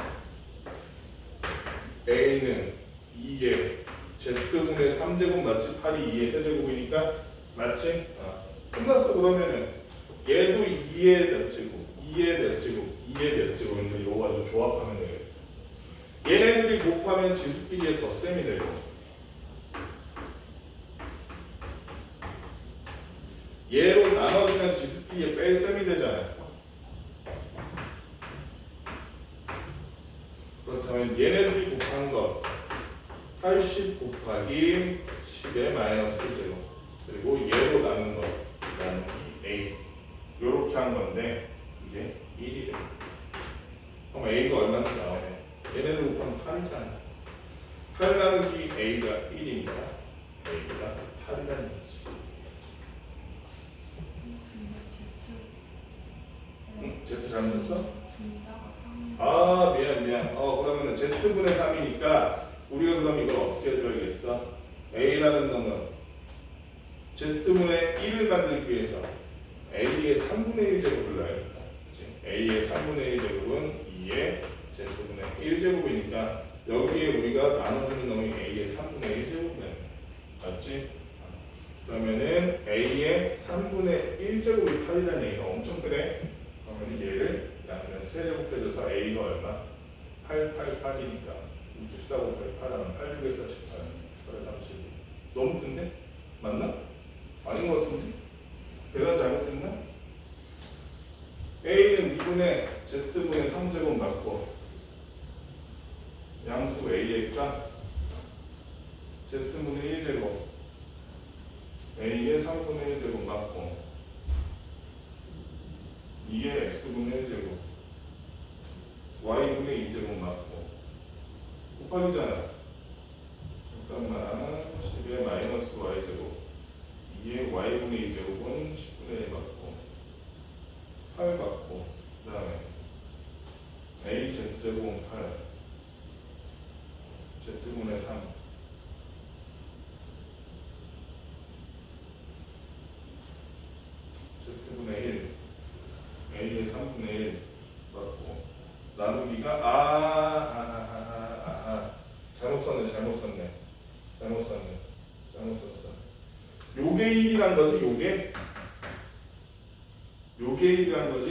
a는 2의 z분의 3제곱 맞지? 8이 2의 세제곱이니까 맞지? 끝났어. 그러면은 얘도 2의 몇 제곱, 2의 몇 제곱, 2의 몇 제곱인데 이거 가지고 조합하면 되겠다. 얘네들이 곱하면 지수끼리의 덧셈이 되고 얘로 나눠주면 지수끼리의 뺄셈이 되잖아요. 그렇다면 얘네들이 곱한 거 80 곱하기 10의 마이너스 제곱 그리고 얘로 나눈 거 나누기 a 요렇게 한 건데 이게 1이 돼. 그럼 a가 얼마나 나오네? 얘네들 곱하면 8이잖아. 8 나누기 a가 1이니까 a가 8이라는 거지. Z 잘못 썼어? 분자가 3. 아 미안. 그러면은 z분의 3이니까 우리가 그럼 이걸 어떻게 해줘야겠어? a라는 놈은 z분의 1을 만들기 위해서 a의 3분의 1 제곱을 넣어야겠다. 그치? a의 3분의 1 제곱은 2의 z분의 1 제곱이니까 여기에 우리가 나눠주는 놈이 a의 3분의 1 제곱이네. 맞지? 그러면은 a의 3분의 1 제곱이 8이라는 얘기가 엄청 크네. 그러면 얘를 양면 세제곱해줘서 a가 얼마? 888이니까 64 곱하기 8하면 800에서 18 8에 30. 너무 큰데? 맞나? 아닌 것 같은데? 계산 잘못했나? a는 2분의 z분의 3제곱 맞고 양수 a의가 z분의 1제곱 a의 3분의 1제곱 맞고 2의 x분의 1제곱 y분의 2제곱 맞고 곱하기잖아. 잠깐만 10의 마이너스 y제곱 2의 y분의 2제곱은 10분의 1 맞고 8 맞고 그 다음에 a z제곱은 8 z분의 3 z분의 1 a의 3분의 1 맞고 나누기가 잘못 썼네. 요게 1이란 거지. 요게 1이란 거지.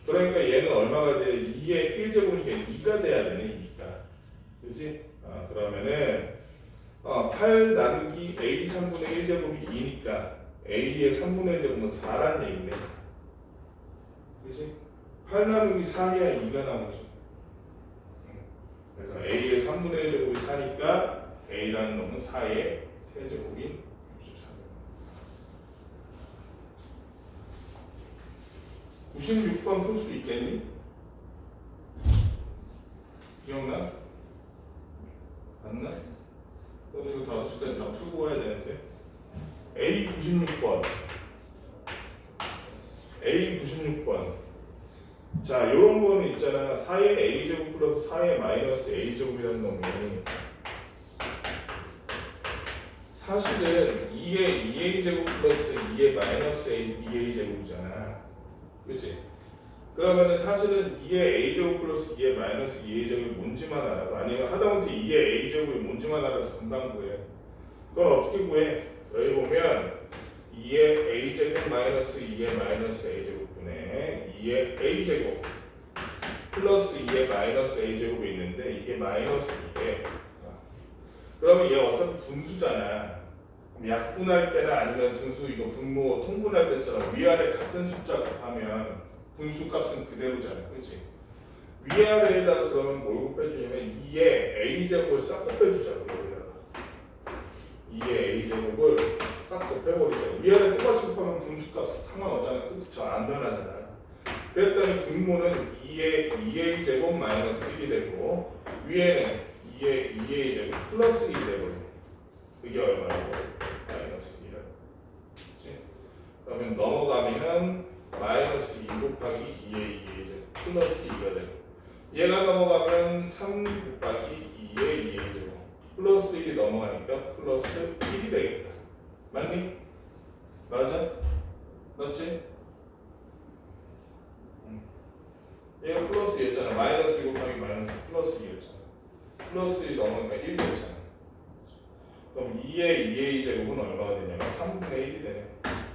그러니까 얘는 얼마가 돼? 2의 1제곱이니까 2가 돼야 되네. 2가 그렇지? 그러면은 8 나누기 a 3분의 1제곱이 2니까 a의 3분의 1제곱은 4란 얘기네. 그렇지? 8 나누기 4해야 2가 나오죠. 그래서 a의 3분의 1제곱이 4니까 a라는 놈은 4의 세제곱인 64. 96번 풀 수 있겠니? 기억나? 맞나? 그럼 이거 5시까지 다 풀고 가야 되는데. A 96번. 자, 요런 거는 있잖아. 4의 a제곱 플러스 4의 마이너스 a제곱이라는 놈이 사실은 2의 2a제곱 플러스 2의 마이너스 2a제곱이잖아. 그치? 그러면은 사실은 2의 a제곱 플러스 2의 마이너스 2a제곱이 뭔지만 알아도 아니면 하다못해 2의 a제곱이 뭔지만 알아도 금방 구해. 그걸 어떻게 구해? 여기 보면 2의 a제곱 마이너스 2의 마이너스 a제곱분의 2의 a제곱 플러스 2의 마이너스 a제곱이 있는데 이게 마이너스 2에 그러면 얘 어차피 분수잖아. 약분할 때나 아니면 분수 이거 분모 통분할 때처럼 위아래 같은 숫자 곱하면 분수 값은 그대로잖아. 그렇지? 위아래에다가 그러면 뭘 곱해주냐면 2의 a제곱을 싹 곱해주자고 여기다가 2의 a제곱을 싹 곱해버리자. 위아래 똑같이 곱하면 분수 값 상관없잖아. 그렇죠? 안 변하잖아. 그랬더니 분모는 2의 2a제곱 마이너스 1이 되고 위에는 2의 2a제곱 플러스 1이 되거든요. 그게 얼마라고? 마이너스 2라고. 그치? 그러면 넘어가면 마이너스 2 곱하기 2의 2a제곱 플러스 2가 되고 얘가 넘어가면 3 곱하기 2의 2a제곱 플러스 1이 넘어가니까 플러스 1이 되겠다. 맞니? 맞아? 맞지? 얘가 플러스 2였잖아. 마이너스 2 곱하기 마이너스 플러스 2였잖아. 플러스 1이 넘어가니까 1 됐잖아. 그럼 2의 2a 제곱은 얼마가 되냐면 3분의 1이 되네.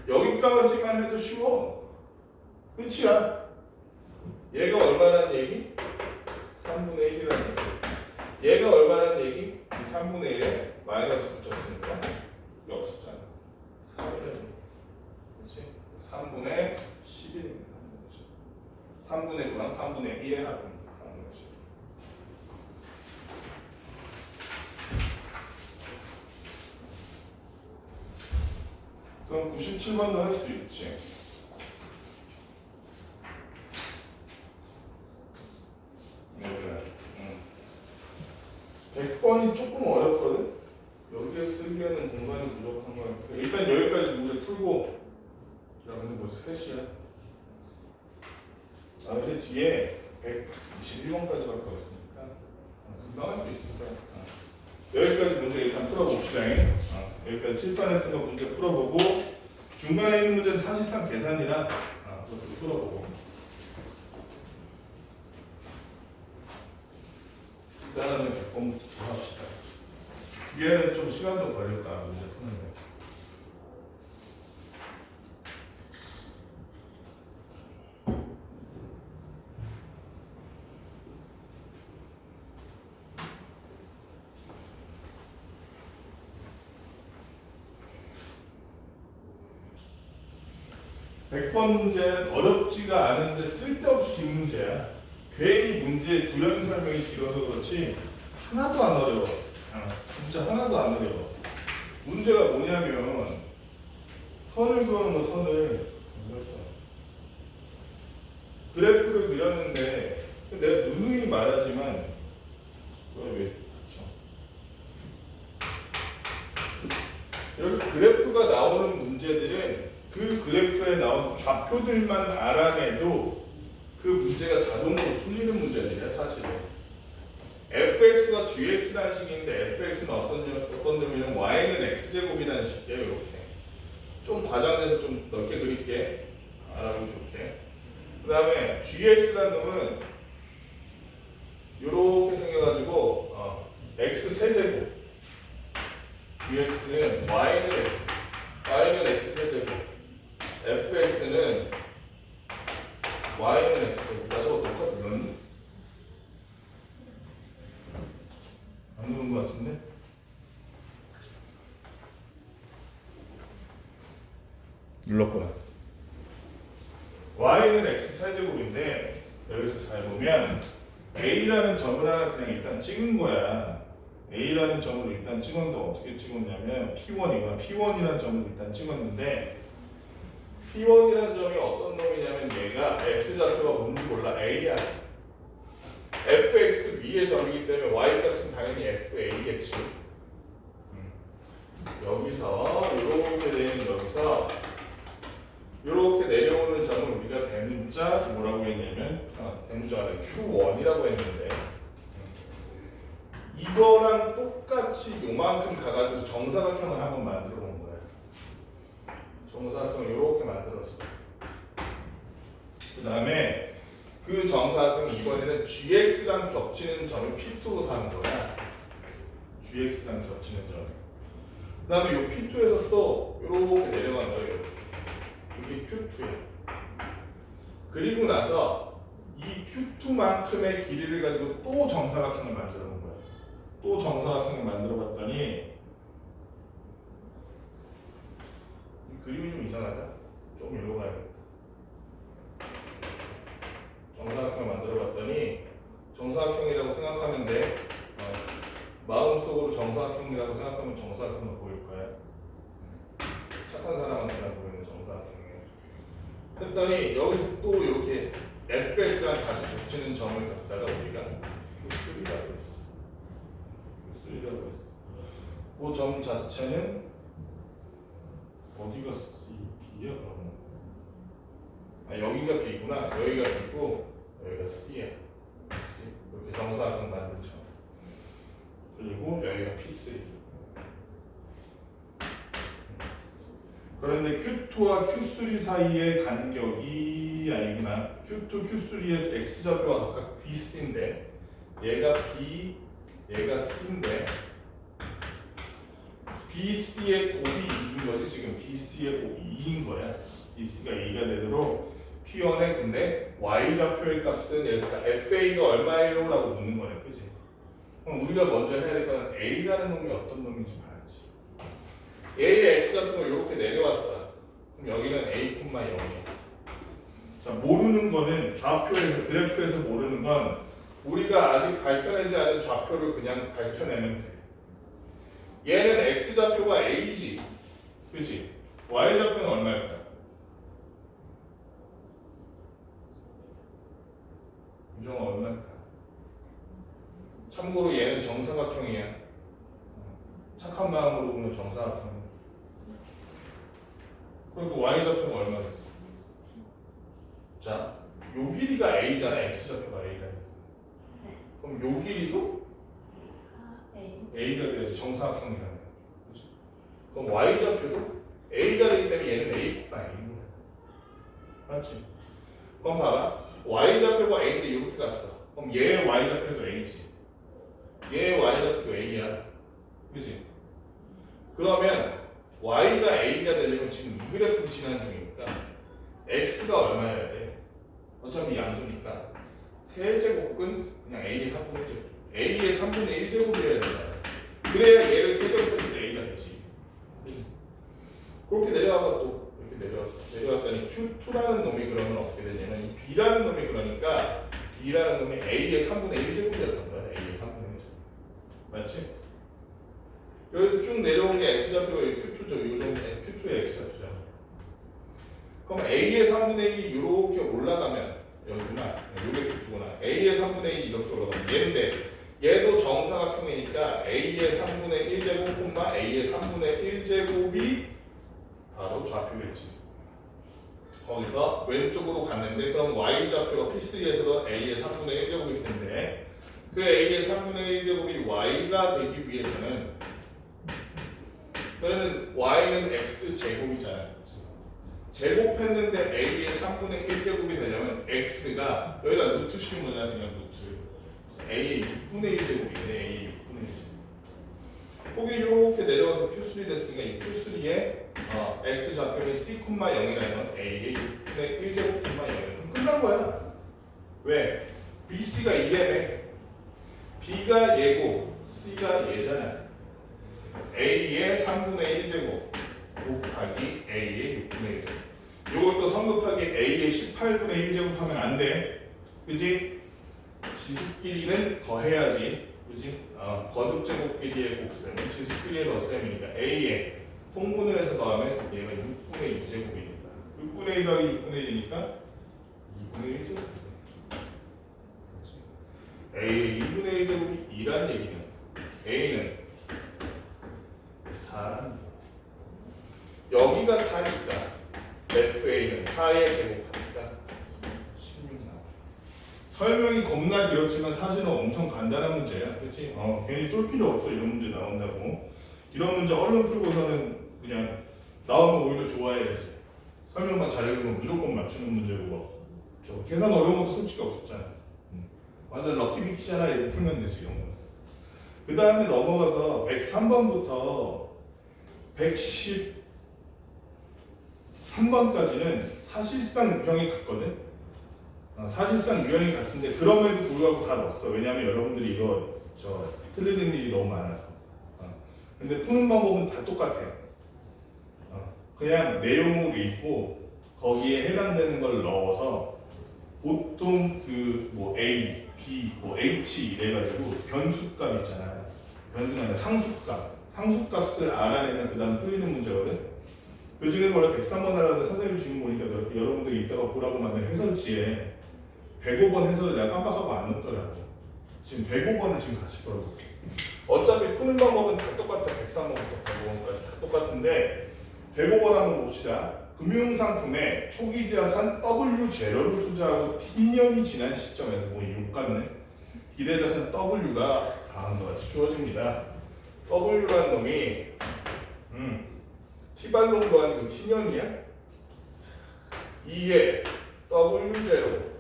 여기까지만 해도 쉬워. 끝이야. 얘가 얼마라는 얘기? 3분의 1이라는 얘기. 얘가 얼마라는 얘기? 이 3분의 1에 마이너스 붙였으니까 역수잖아. 3이라는 얘기. 그렇지? 3분의 11입니다. 3분의 9랑 3분의 1의 합입니다. 3분의 10. 그럼 97번도 할 수도 있지. 네. 100번이 조금 어렵거든? 여기에 쓰기에는 공간이 부족한 거야. 일단 여기까지 문제 풀고 야 근데 뭐 3시야? 근데 뒤에 121번까지 갈 거였으니까 금방 할 수 있을 거야. 여기까지 문제 일단 풀어봅시다. 여기까지 칠판에 쓴 거 문제 풀어보고 중간에 있는 문제는 사실상 계산이라 그것도 풀어보고 일단은 100번부터 합시다. 얘는 좀 시간도 걸릴 거야 문제 푸는데. 백 번 문제는 어렵지가 않은데 쓸데없이 긴 문제야. 괜히 문제 구현 설명이 길어서 그렇지 하나도 안 어려워. 진짜 하나도 안 어려워. 문제가 뭐냐면 선을 그어는 거 선을 그렸어. 그래프를 그렸는데 내가 누누이 말하지만 왜 이렇게 그래프가 나오는 문제들은 그 그래프에 나온 좌표들만 알아내도 그 문제가 자동으로 풀리는 문제들이야 사실은. fx가 gx라는 식인데 fx는 어떤 놈이면 y는 x제곱이라는 식이에요. 이렇게 좀 과장돼서 좀 넓게 그릴게 알아보기 좋게. 그 다음에 gx라는 놈은 이렇게 생겨가지고 x 세제곱 gx는 y는 x 세제곱 fx는 y는 x제곱. 나 저거 녹화 눌렀니? 안 누른 것 같은데? 눌렀구나. y는 x 세제곱인데 여기서 잘 보면 a라는 점을 하나 그냥 일단 찍은 거야. a라는 점을 일단 찍었는데 어떻게 찍었냐면 p1이구나. p1이라는 점을 일단 찍었는데 p1이라는 점이 어떤 놈이냐면 얘가 x좌표가 뭔지 몰라. a야. fx 위의 점이기 때문에 y값은 당연히 fa겠지. 여기서 이렇게 되는 여기서 이렇게 내려오는 점을 우리가 대문자 뭐라고 했냐면 대문자가 q1이라고 했는데 이거랑 똑같이 요만큼 가가지고 정사각형을 한번 만들어 본 거야. 정사각형을 이렇게 만들었어. 그 다음에 그 정사각형이 이번에는 gx랑 겹치는 점을 p2로 삼은 거야. gx랑 겹치는 점. 그 다음에 이 p2에서 또 이렇게 내려간 거예요. 이렇게. 이게 q2야. 그리고 나서 이 q2만큼의 길이를 가지고 또 정사각형을 만들어 본 거야. 또 정사각형을 만들어 봤더니 이 그림이 좀 이상하다. 좀 이리로 가야겠다. 정사각형을 만들어 봤더니 정사각형이라고 생각하면 돼. 마음속으로 정사각형이라고 생각하면 정사각형으로 보일 거야. 착한 사람한테만 보이는 정사각형이에요. 했더니 여기서 또 이렇게 fx랑 다시 겹치는 점을 갖다가 우리가 q3라고 했어. q3라고 했어. 그 점 자체는 어디가 B야 그러면? 여기가 B구나. 여기가 B고 여기가 C야. C. 이렇게 정사각형 만든 점. 그리고 여기가 P3. 그런데 Q2와 Q3 사이의 간격이 아니구나. Q2, Q3의 x좌표가 각각 BC인데 얘가 B, 얘가 C인데 BC의 곱이 2인 거지. 지금 BC의 곱이 2인 거야. BC가 2가 되도록 P1에 근데 y좌표의 값은 예를 FA가 얼마예요? 라고 묻는 거네. 그치? 그럼 우리가 먼저 해야 될 거는 A라는 놈이 어떤 놈인지 봐야지. A의 x좌표가 이렇게 내려왔어. 그럼 여기는 A,0이야. 자, 모르는 거는 좌표에서 그래프에서 모르는 건 우리가 아직 밝혀내지 않은 좌표를 그냥 밝혀내면 돼. 얘는 x좌표가 a지, 그치? y좌표는 얼마일까? 유정아 얼마일까? 참고로 얘는 정사각형이야. 착한 마음으로 보면 정사각형. 그리고 y좌표는 얼마겠어? 자, 요 길이가 a잖아. x좌표가 a가. 네. 그럼 요 길이도 A. a가 돼야지 정사각형이라는 거야. 그치? 그럼 y좌표도 a가 되기 때문에 얘는 a 곱하기 a인 거야. 맞지? 그럼 봐봐. y좌표가 a인데 이렇게 갔어. 그럼 얘의 y좌표도 a지. 얘의 y좌표도 a야. 그치? 그러면 y가 a가 되려면 지금 이 그래프 지난 중이니까 x가 얼마여야 돼? 어차피 양수니까 세제곱은 그냥 a의 3분의 1제곱, a의 3분의 1제곱이어야 되잖아. 그래야 얘를 세제곱했을 때 a가 되지. 그렇게 내려와봐. 또 이렇게 내려왔더니 q2라는 놈이 그러면 어떻게 되냐면 이 b라는 놈이 그러니까 b라는 놈이 a의 3분의 1제곱이었던 거야. a의 3분의 1제곱. 맞지? 여기서 쭉 내려온 게 x좌표가 q2죠. 요 정도 q2의 x좌표죠. 그럼 a의 3분의 1이 이렇게 올라가면 여기구나. 요게 q2구나. a의 3분의 1이 이렇게 올라가면 얘인데 얘도 정사각형이니까 a의 3분의 1제곱, a의 3분의 1제곱이 바로 좌표겠지. 거기서 왼쪽으로 갔는데 그럼 y좌표가 P3에서도 a의 3분의 1제곱일 텐데 그 a의 3분의 1제곱이 y가 되기 위해서는 그러면 y는 x제곱이잖아요. 제곱했는데 a의 3분의 1제곱이 되려면 x가 여기다 루트 씌우면 그냥 루트 a의 6분의 1제곱이네. a의 6분의 1제곱. 거기 이렇게 내려와서 q3 됐으니까 이 q3에 x좌표는 c, 0이라면 a의 6분의 1제곱, 0. 그럼 끝난 거야. 왜? bc가 2래매. b가 얘고 c가 얘잖아. a의 3분의 1제곱 곱하기 a의 6분의 1제곱. 이것도 성급하게 a의 18분의 1제곱 하면 안 돼. 그지? 지수끼리는 더해야지. 그지? 거듭제곱끼리의 곱셈은 지수끼리의 덧셈이니까 a의 통분을 해서 더하면 얘가 6분의 2제곱이니까 6분의 1 더하기 6분의 1이니까 2분의 1제곱. a의 2분의 1제곱이 2란 얘기는 a는 4란 여기가 4니까 FA는 4의 제곱하니까 16 나와. 설명이 겁나 길었지만 사실은 엄청 간단한 문제야. 그치? 괜히 쫄 필요 없어. 이런 문제 나온다고. 이런 문제 얼른 풀고서는 그냥 나오면 오히려 좋아해야지. 설명만 잘 읽으면 무조건 맞추는 문제고 뭐. 저 계산 어려운 것도 솔직히 없었잖아. 완전 럭키비키잖아. 이렇게 풀면 되지. 이런 거. 그 다음에 넘어가서 103번부터 113번까지는 사실상 유형이 같거든. 사실상 유형이 같은데 그럼에도 불구하고 다 넣었어. 왜냐하면 여러분들이 이거 틀리는 일이 너무 많아서. 근데 푸는 방법은 다 똑같아. 그냥 내용을 읽고 거기에 해당되는 걸 넣어서 보통 그 뭐 A, B, 뭐 H 이래가지고 변수값 있잖아. 변수가 아니라 상수값을 알아내면 그 다음 풀리는 문제거든. 그 중에서 원래 103번 하라는데 선생님이 지금 보니까 여러분들이 이따가 보라고 만든 해설지에 105번 해설을 내가 깜빡하고 안 넣었더라고. 지금 105번을 지금 같이 풀어볼게. 어차피 푸는 방법은 다 똑같아. 103번부터 105번까지 다 똑같은데 105번 한번 봅시다. 금융상품에 초기자산 W0를 투자하고 T년이 지난 시점에서 뭐 이거 같네. 기대자산 W가 다음과 같이 주어집니다. W라는 놈이 T발롱도 아니고 T년이야. 2에 W0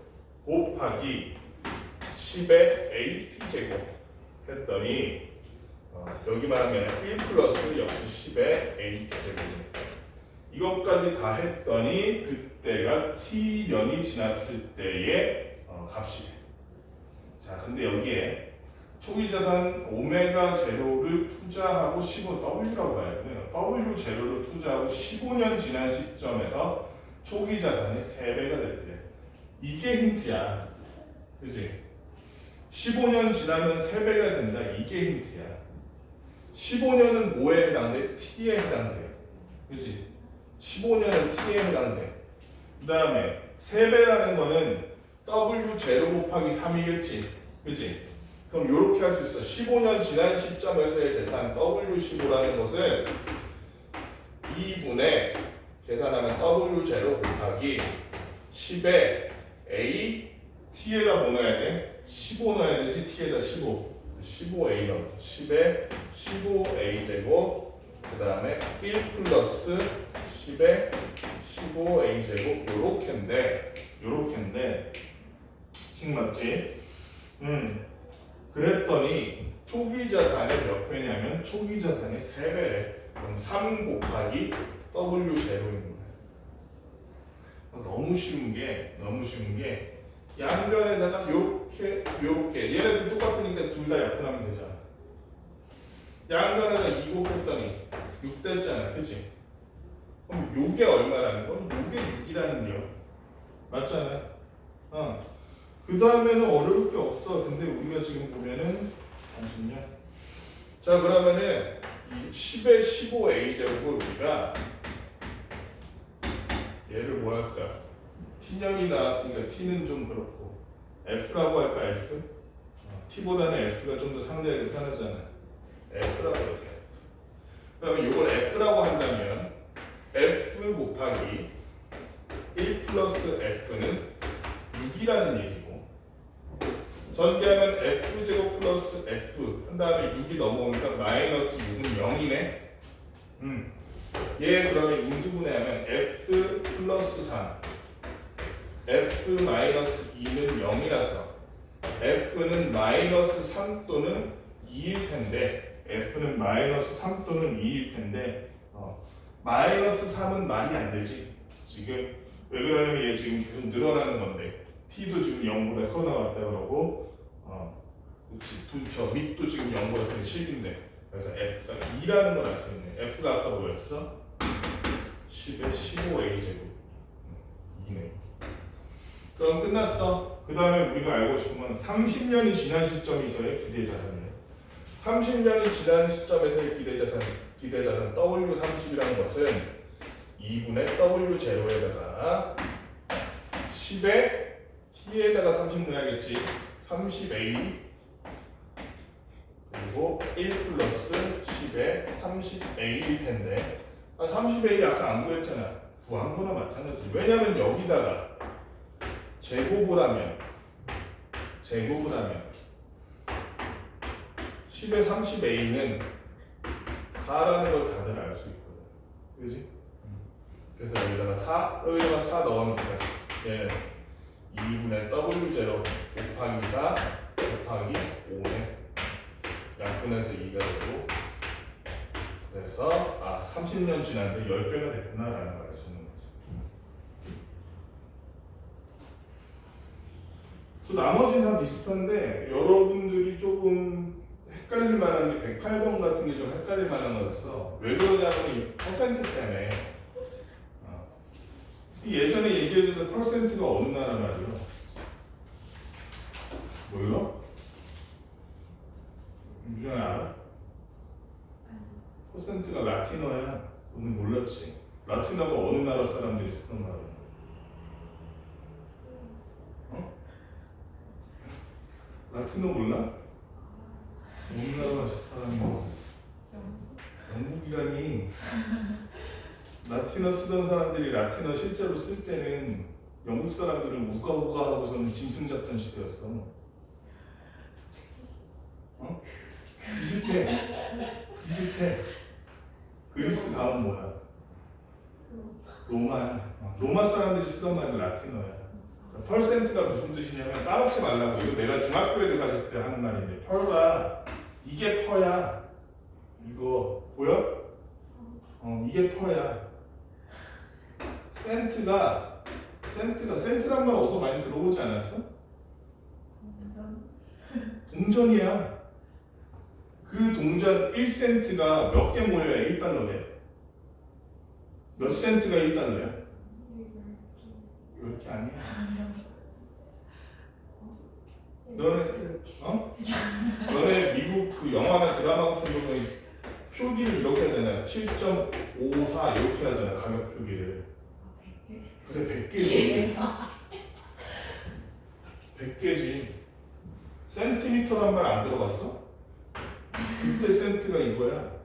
곱하기 10의 AT제곱 했더니 여기 말하면 1 플러스 역시 10의 AT제곱입니다. 이것까지 다 했더니 그때가 T년이 지났을 때의 값이에요. 자, 근데 여기에 초기자산 오메가 제로를 투자하고 15W라고 봐야 돼요. W0를 투자하고 15년 지난 시점에서 초기자산이 3배가 됐대. 이게 힌트야. 그치? 15년 지나면 3배가 된다. 이게 힌트야. 15년은 뭐에 해당돼? T에 해당돼. 그치? 15년은 T에 해당돼. 그 다음에 3배라는 거는 W0 곱하기 3이겠지. 그치? 그럼 이렇게 할 수 있어. 15년 지난 시점에서의 재산 W15라는 것을 2분의 계산하면 W0 곱하기 10의 A T에다 뭐 넣어야 돼? 15 넣어야 되지. T에다 15A 넣어. 10에 15A 제곱 그 다음에 1 플러스 10에 15A 제곱 요렇게인데 식 맞지? 그랬더니 초기 자산의 몇 배냐면 초기 자산의 3배래. 그럼 3 곱하기 W 제로인 거야. 너무 쉬운 게 양변에다가 요렇게 얘네들 똑같으니까 둘 다 약분하면 되잖아. 양변에다 2 곱했더니 6 됐잖아. 그치? 그럼 요게 얼마라는 건? 요게 6이라는 거 맞잖아. 그 다음에는 어려울 게 없어. 근데 우리가 지금 보면은 잠시만요. 자 그러면은 이 10의 15A 제곱을 우리가 얘를 뭐 할까? T년이 나왔으니까 T는 좀 그렇고 F라고 할까? F? T보다는 F가 좀 더 상대하기 편하잖아. F라고 할게. 그러면 이걸 F라고 한다면 F 곱하기 1 플러스 F는 6이라는 얘기고 전개하면 F제곱 플러스 F 한 다음에 6이 넘어오니까 마이너스 6은 0이네. 얘 그러면 인수분해하면 F 플러스 3 F 마이너스 2는 0이라서 F는 마이너스 3 또는 2일 텐데 F는 마이너스 3 또는 2일 텐데 마이너스 3은 말이 안 되지. 지금 왜 그러냐면 얘 지금 계속 늘어나는 건데 T도 지금 0보다 커 나왔다 그러고 저 밑도 지금 0보다 크게 10인데 그래서 F가 2라는 걸 알 수 있네. F가 아까 뭐였어? 10에 15A 제곱 2네. 그럼 끝났어. 그 다음에 우리가 알고 싶은 건 30년이 지난 시점에서의 기대자산이에요. 30년이 지난 시점에서의 기대자산 W30이라는 것은 2분의 W0에다가 10에 T에다가 30 넣어야겠지. 30A 그리고 1 플러스 10에 30A일 텐데 30A 아까 안 구했잖아. 구한 거나 마찬가지. 왜냐면 여기다가 제곱을 하면 10에 30A는 4라는 걸 다들 알 수 있거든. 그지? 그래서 여기다가 4 넣으니까 얘는 2분의 W0 곱하기 4 곱하기 5네. 약분해서 2가 되고 그래서 30년 지났는데 10배가 됐구나 라는 걸 알 수 있는 거지. 그 나머지는 다 비슷한데 여러분들이 조금 헷갈릴 만한 게 108번 같은 게 좀 헷갈릴 만한 거였어. 왜 그러냐면 이 퍼센트 때문에 예전에 얘기해줬던 퍼센트가 어느 나라 말이야? 몰라? 유정이 알아? 퍼센트가 라틴어야. 오늘 몰랐지? 라틴어가 어느 나라 사람들이 쓰던 말이야? 라틴어 몰라? 어느 나라 사람이 영국이라니. 라틴어 쓰던 사람들이 라틴어 실제로 쓸 때는 영국 사람들은 우가우가 하고서는 짐승 잡던 시대였어. 비슷해. 그리스 다음 뭐야? 로마야. 로마 사람들이 쓰던 말이 라틴어야. 퍼센트가 무슨 뜻이냐면 까먹지 말라고. 이거 내가 중학교에 들어갔을 때 하는 말인데 펄가 이게 퍼야. 이거 보여? 이게 퍼야. 센트란 말 어디서 많이 들어보지 않았어? 동전이야. 그 동전 1센트가 몇 개 모여야 1달러래? 몇 센트가 1달러야? 10개 아니야. 너네 미국 그 영화나 드라마 같은 경우에 표기를 이렇게 하잖아. 7.54 이렇게 하잖아. 가격 표기를. 그래 100개지. 100개지. 센티미터란 말 안 들어봤어? 그때 센트가 이거야.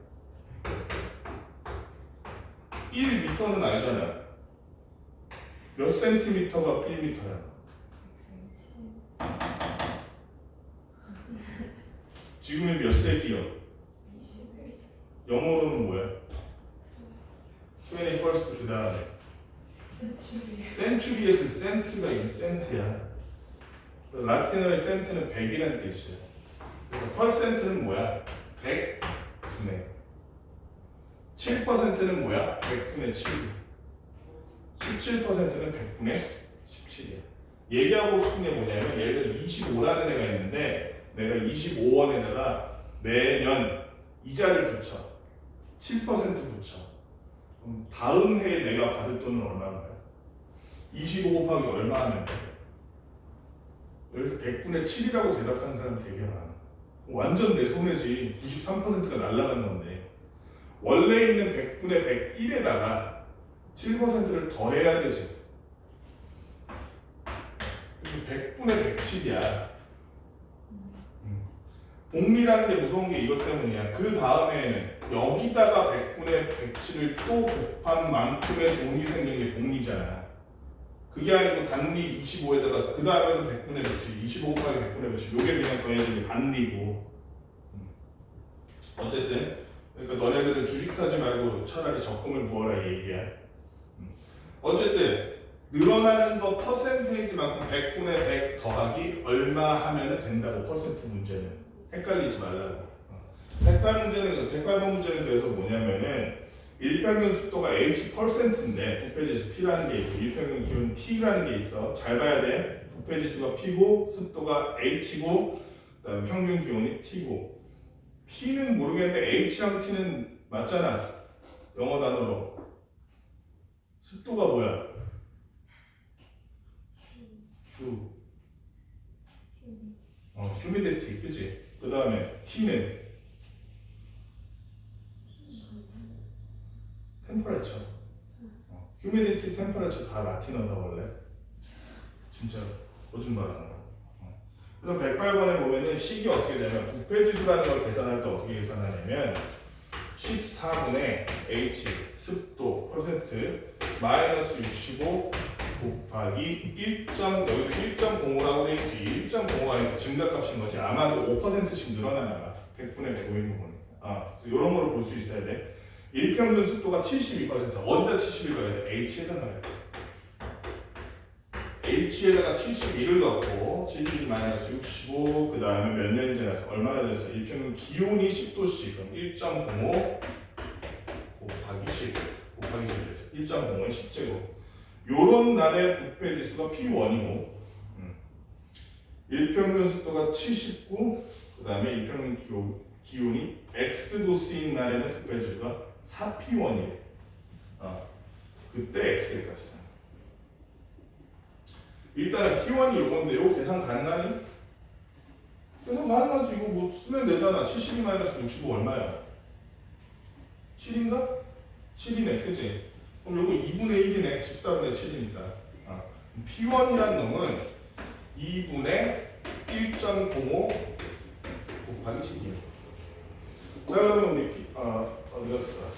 1미터는 알잖아. 몇 센티미터가 1미터야? 지금이 몇 세기요? 21세. 영어로는 뭐야? 21st 그 다음에 센츄리. 센츄리의 그 센트가 이 센트야. 라틴어의 센트는 100이라는 뜻이야. 그래서 퍼센트는 뭐야? 100분의 7%는 뭐야? 100분의 7. 17%는 100분의 17이야. 얘기하고 싶은 게 뭐냐면 예를 들어 25라는 애가 있는데 내가 25원에다가 매년 이자를 붙여 7% 붙여. 그럼 다음 해에 내가 받을 돈은 얼마인가요? 25 곱하기 얼마 하면 돼? 여기서 100분의 7이라고 대답하는 사람 되게 많아. 완전 내 손해지. 93%가 날아가는 건데 원래 있는 100분의 101에다가 7%를 더해야 되지. 그래서 100분의 107이야. 복리라는 게 무서운 게 이것 때문이야. 그 다음에는 여기다가 100분의 107을 또 곱한 만큼의 돈이 생긴 게 복리잖아. 그게 아니고 단리 25에다가 그 다음에도 100분의 107, 25 곱하기 100분의 107 요게 그냥 더해진 게 단리고. 어쨌든 그러니까 너네들은 주식 사지 말고 차라리 적금을 부어라 이 얘기야. 어쨌든 늘어나는 거 퍼센테이지만큼 100분의 100 더하기 얼마 하면 된다고. 퍼센트 문제는 헷갈리지 말라고. 108번 문제는 그래서 뭐냐면은 일평균 습도가 H%인데 부패지수 P라는 게 있고 일평균 기온 T라는 게 있어. 잘 봐야 돼. 부패지수가 P고 습도가 H고 그다음에 평균 기온이 T고. P는 모르겠는데 H랑 T는 맞잖아. 영어 단어로. 습도가 뭐야? 휴미디티, 그치? 그 다음에 T는 템퍼레처. 휴미디티, 템퍼레처 다 라틴어다 원래. 진짜 거짓말하는 거. 그래서 108번에 보면은 식이 어떻게 되면 부패지수라는 걸 계산할 때 어떻게 계산하냐면 14분의 H 습도 퍼센트 마이너스 65 곱하기 1. 여기도 1.05라고 돼 있지. 1.05가 아니라 증가값인 거지. 아마도 5%씩 늘어나나 봐. 100분의 100 보이는 거니까. 이런 걸 볼 수 있어야 돼. 일평균 습도가 72%. 어디다 71을 넣어야 돼? H에다 넣어야 돼. H에다가 71을 넣고 72 마이너스 65 그 다음에 몇 년이 지나서 얼마나 됐어? 일평균 기온이 10도씩 그럼 1.05 곱하기 10 곱하기 10 1.05의 10제곱. 요런 날의 부패지수가 P1이고 일평균 습도가 79 그 다음에 일평균 기온이 X도수인 날에는 부패지수가 4P1이래. 그때 X의 값은 일단은 P1이 요건데 요거 계산 가능하니? 계산 가능하지. 이거 뭐 쓰면 되잖아. 72 마이너스 65 얼마야? 7인가? 7이네 그치? 그럼 요거 2분의 1이네. 14분의 7이니까. P1이란 놈은 2분의 1.05 곱하기 10이야. 자 그러면 우리 어디 갔어?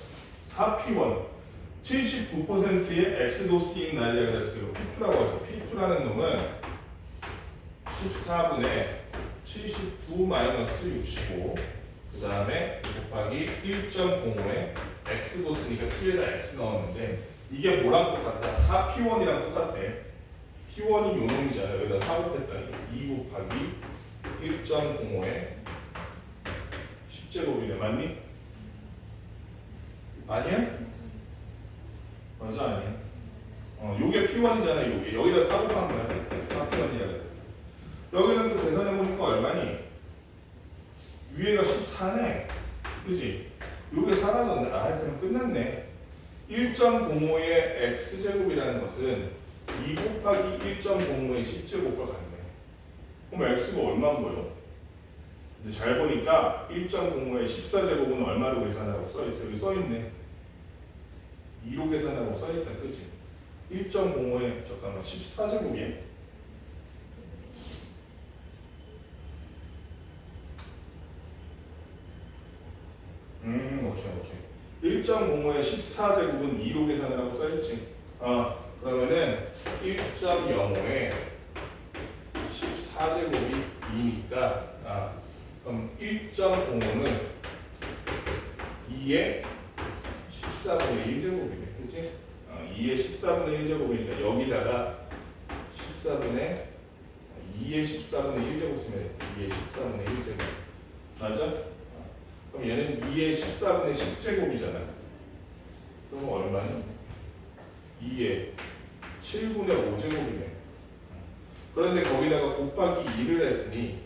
4P1 79%의 X도수인 날이라 그래서 이거 P2라고 하죠. P2라는 놈은 14분의 79 마이너스 65 그 다음에 곱하기 1.05에 X도수니까 T에다 X 넣었는데 이게 뭐랑 똑같다? 4P1이랑 똑같대. P1이 요 놈이잖아. 여기다 4 곱했더니 2 곱하기 1.05에 10제곱이네. 맞니? 아니야? 맞아 아니야? 요게 P1이잖아. 요게 여기다 4 곱한 거야. 4P1이라 그랬어. 여기는 또 계산해보니까 얼마니? 위에가 14네. 그치? 요게 사라졌네. 그럼 끝났네. 1.05의 x제곱이라는 것은 2 곱하기 1.05의 10제곱과 같네. 그럼 x가 얼마인 거예요? 이제 잘 보니까 1.05의 14제곱은 얼마로 계산하고 써있어? 여기 써있네. 2로 계산하고 써있다. 그치? 1.05의 잠깐만 14제곱이야? 오케이. 1.05의 14제곱은 2로 계산을 하고 써있지. 그러면은 1.05의 14제곱이 2니까 그럼 1.05는 2의 14분의 1제곱이네. 그치? 2의 14분의 1제곱이니까 여기다가 14분의 2의 14분의 1제곱 쓰면 2의 14분의 1제곱. 맞아? 그럼 얘는 2의 14분의 10제곱이잖아. 그럼 얼마니? 2의 7분의 5제곱이네. 그런데 거기다가 곱하기 2를 했으니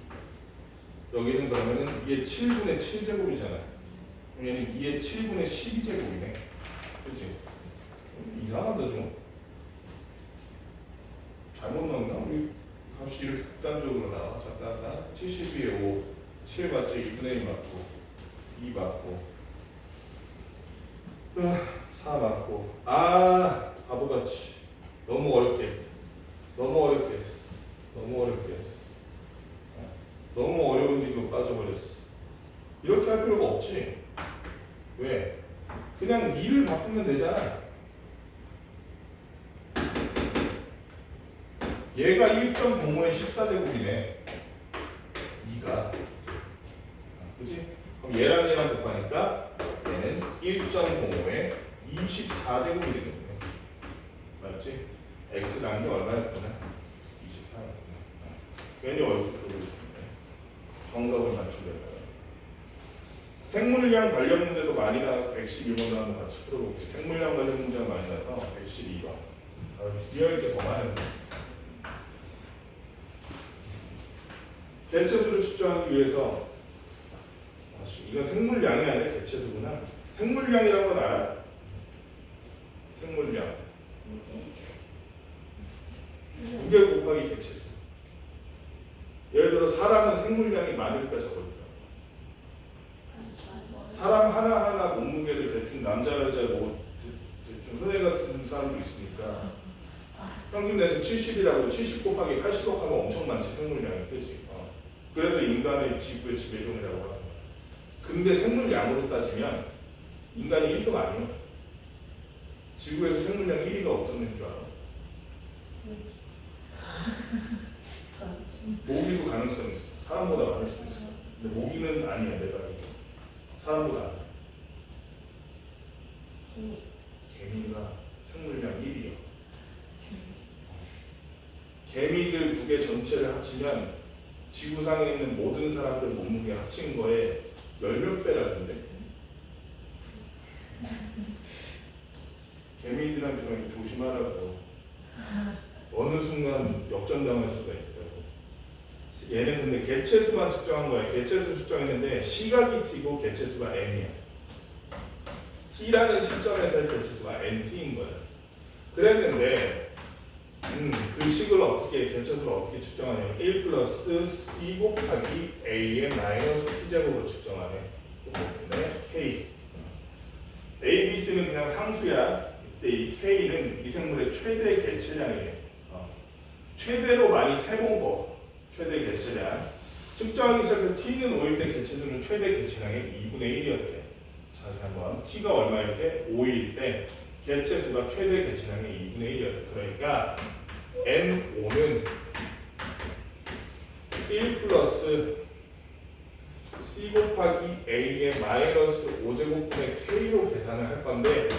여기는 그러면은 2의 7분의 7제곱이잖아. 그럼 얘는 2의 7분의 12제곱이네. 그치? 이상하다 좀. 잘못 넣었나? 우리 값이 이렇게 극단적으로 나와. 잠깐 72에 5, 7 맞지? 2분의 1 맞고 2 맞고 4 맞고. 아 바보같이 너무 어렵게 했어. 너무 어려운 일로 빠져버렸어. 이렇게 할 필요가 없지. 왜? 그냥 2를 바꾸면 되잖아. 얘가 1.05의 14제곱이네. 2가. 그치? 그럼 얘랑 곱하니까 얘는 1.05의 24제곱이 되겠네. 맞지? x라는 게 얼마였구나? 24였구나. 괜히 어렵게 풀고 있습니다. 정답을 맞추려다가. 생물량 관련 문제도 많이 나와서 112번을 한번 같이 풀어볼게요. 생물량 관련 문제가 많이 나와서 112번. 이해할 게 더 많은데. 개체수를 측정하기 위해서 이건 생물량이 아니라 개체수구나. 생물량이라는 건 알아? 생물량 무게 곱하기 개체수. 예를 들어 사람은 생물량이 많을까 적을까? 사람 하나하나 몸무게를 대충 남자 여자 뭐 대충 선생 같은 사람도 있으니까 평균 내서 70이라고 70 곱하기 80억 하면 엄청 많지 생물량이. 그렇지? 그래서 인간의 지구의 지배종이라고 하는 거야. 근데 생물량으로 따지면 인간이 1등 아니야. 지구에서 생물량 1위가 어떤 애인 줄 알아? 모기도 가능성이 있어. 사람보다 많을 수도 있어. 근데 모기는 아니야. 내가 알기로. 사람보다 아니야. 개미가 생물량 1위야. 개미들 무게 전체를 합치면 지구상에 있는 모든 사람들 몸무게 합친 거에 열몇 배라던데. 개미들한테 조심하라고. 어느 순간 역전당할 수가 있다고. 얘는 근데 개체수만 측정한 거야. 개체수 측정했는데 시각이 t고 개체수가 n이야. t라는 시점에서의 개체수가 nt인 거야. 그랬는데 그 식을 어떻게 개체수를 어떻게 측정하냐면 1 플러스 c 곱하기 a의 마이너스 t제곱으로 측정하네. 네, k. a, b, c는 그냥 상수야. 이때 이 k는 이 생물의 최대 개체량이에요. 최대로 많이 세본 거. 최대 개체량. 측정하기 시작해서 t는 5일 때 개체수는 최대 개체량의 2분의 1이었대. 다시 한번 t가 얼마일 때? 5일 때 개체수가 최대 개체량의 2분의 1이었대. 그러니까 n5는 1 플러스 c 곱하기 a의 마이너스 5제곱분의 k로 계산을 할 건데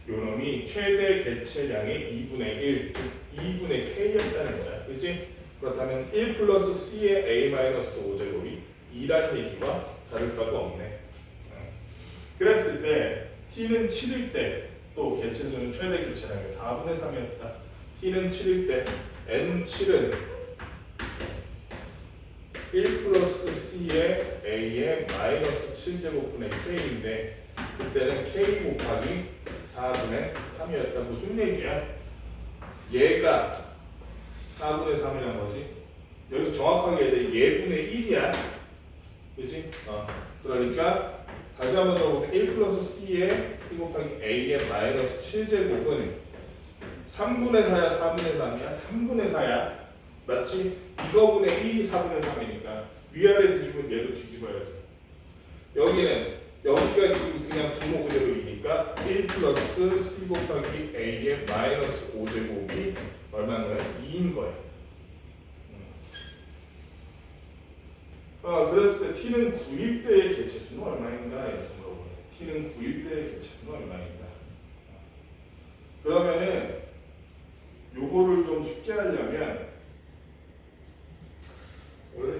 요놈이 최대 개체량의 2분의 1, 즉 2분의 k였다는 거야. 그치? 그렇다면 1 플러스 c의 a 마이너스 5제곱이 2라는 얘기와 다를 바가 없네. 그랬을 때 t는 7일 때 또 개체수는 최대 개체량의 4분의 3이었다. t는 7일 때 n7은 1 플러스 c의 a의 마이너스 7제곱분의 k인데 그때는 k 곱하기 4분의 3이었다. 무슨 얘기야? 얘가 4분의 3이란 거지. 여기서 정확하게 해야 돼. 얘분의 1이야. 그치? 그러니까 다시 한번 더 볼때 1 플러스 c의 c 곱하기 a의 마이너스 7제곱은 3분의 4야 4분의 3이야? 3분의 4야. 맞지? 이거분의 1이 4분의 3이니까 위아래 뒤집으면 얘도 뒤집어야지. 여기가 지금 그냥 부모 그대로 2니까 1 플러스 c 곱하기 a의 마이너스 5제곱이 얼마인 거야? 2인 거야. 그랬을 때 t는 9일 때의 개체수는 얼마인가 이렇게 물어보네. t는 9일 때의 개체수는 얼마인가. 그러면은 요거를 좀 쉽게 하려면 원래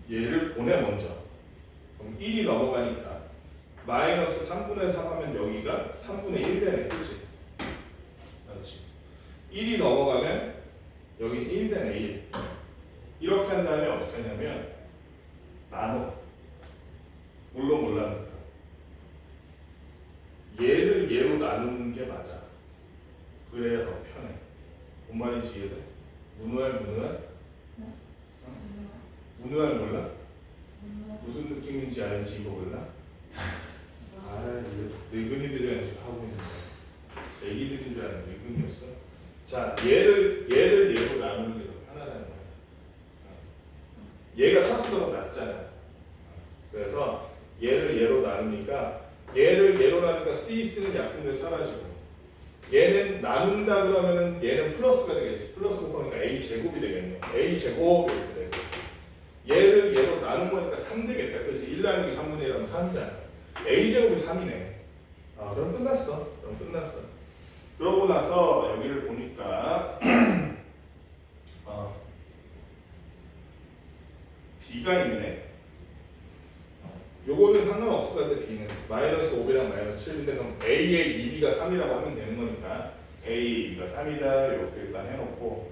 얘를 보내 먼저. 그럼 1이 넘어가니까 마이너스 3분의 3 하면 여기가 3분의 1 되네. 그렇지? 그렇지. 1이 넘어가면 여기 1 되네. 1. 이렇게 한 다음에 어떻게 하냐면 나눠. 물론 몰라니까. 얘를 얘로 나누는 게 맞아. 그래야 더 편해. 뭔 말인지 이해돼? 문우알? 문우알 몰라? 무슨 느낌인지 아는지 이거 몰라? 이거 늙은이들이 하고 있는 거야. 애기들인 줄 아는 늙은이였어. 자, 얘를 얘로 나누는 게 더 편하다는 거야. 얘가 차수가 더 낮잖아. 그래서 얘를 얘로 나누니까 C 쓰는 약분도 사라지고 얘는 나눈다 그러면은 얘는 플러스가 되겠지. 플러스 곱하니까 A 제곱이 되겠네. A 제곱 이렇게 되고 얘를 얘로 나눈 거니까 3 되겠다. 그래서 1 나누기 3분의 1 하면 3이잖아. A 제곱이 3이네. 그럼 끝났어. 그러고 나서 여기를 보니까 B가 있네. 요거는 상관없을 것 같아. B는 마이너스 5B랑 마이너스 7인데 그럼 A의 2B가 3이라고 하면 되는 거니까 A의 2가 3이다 이렇게 일단 해놓고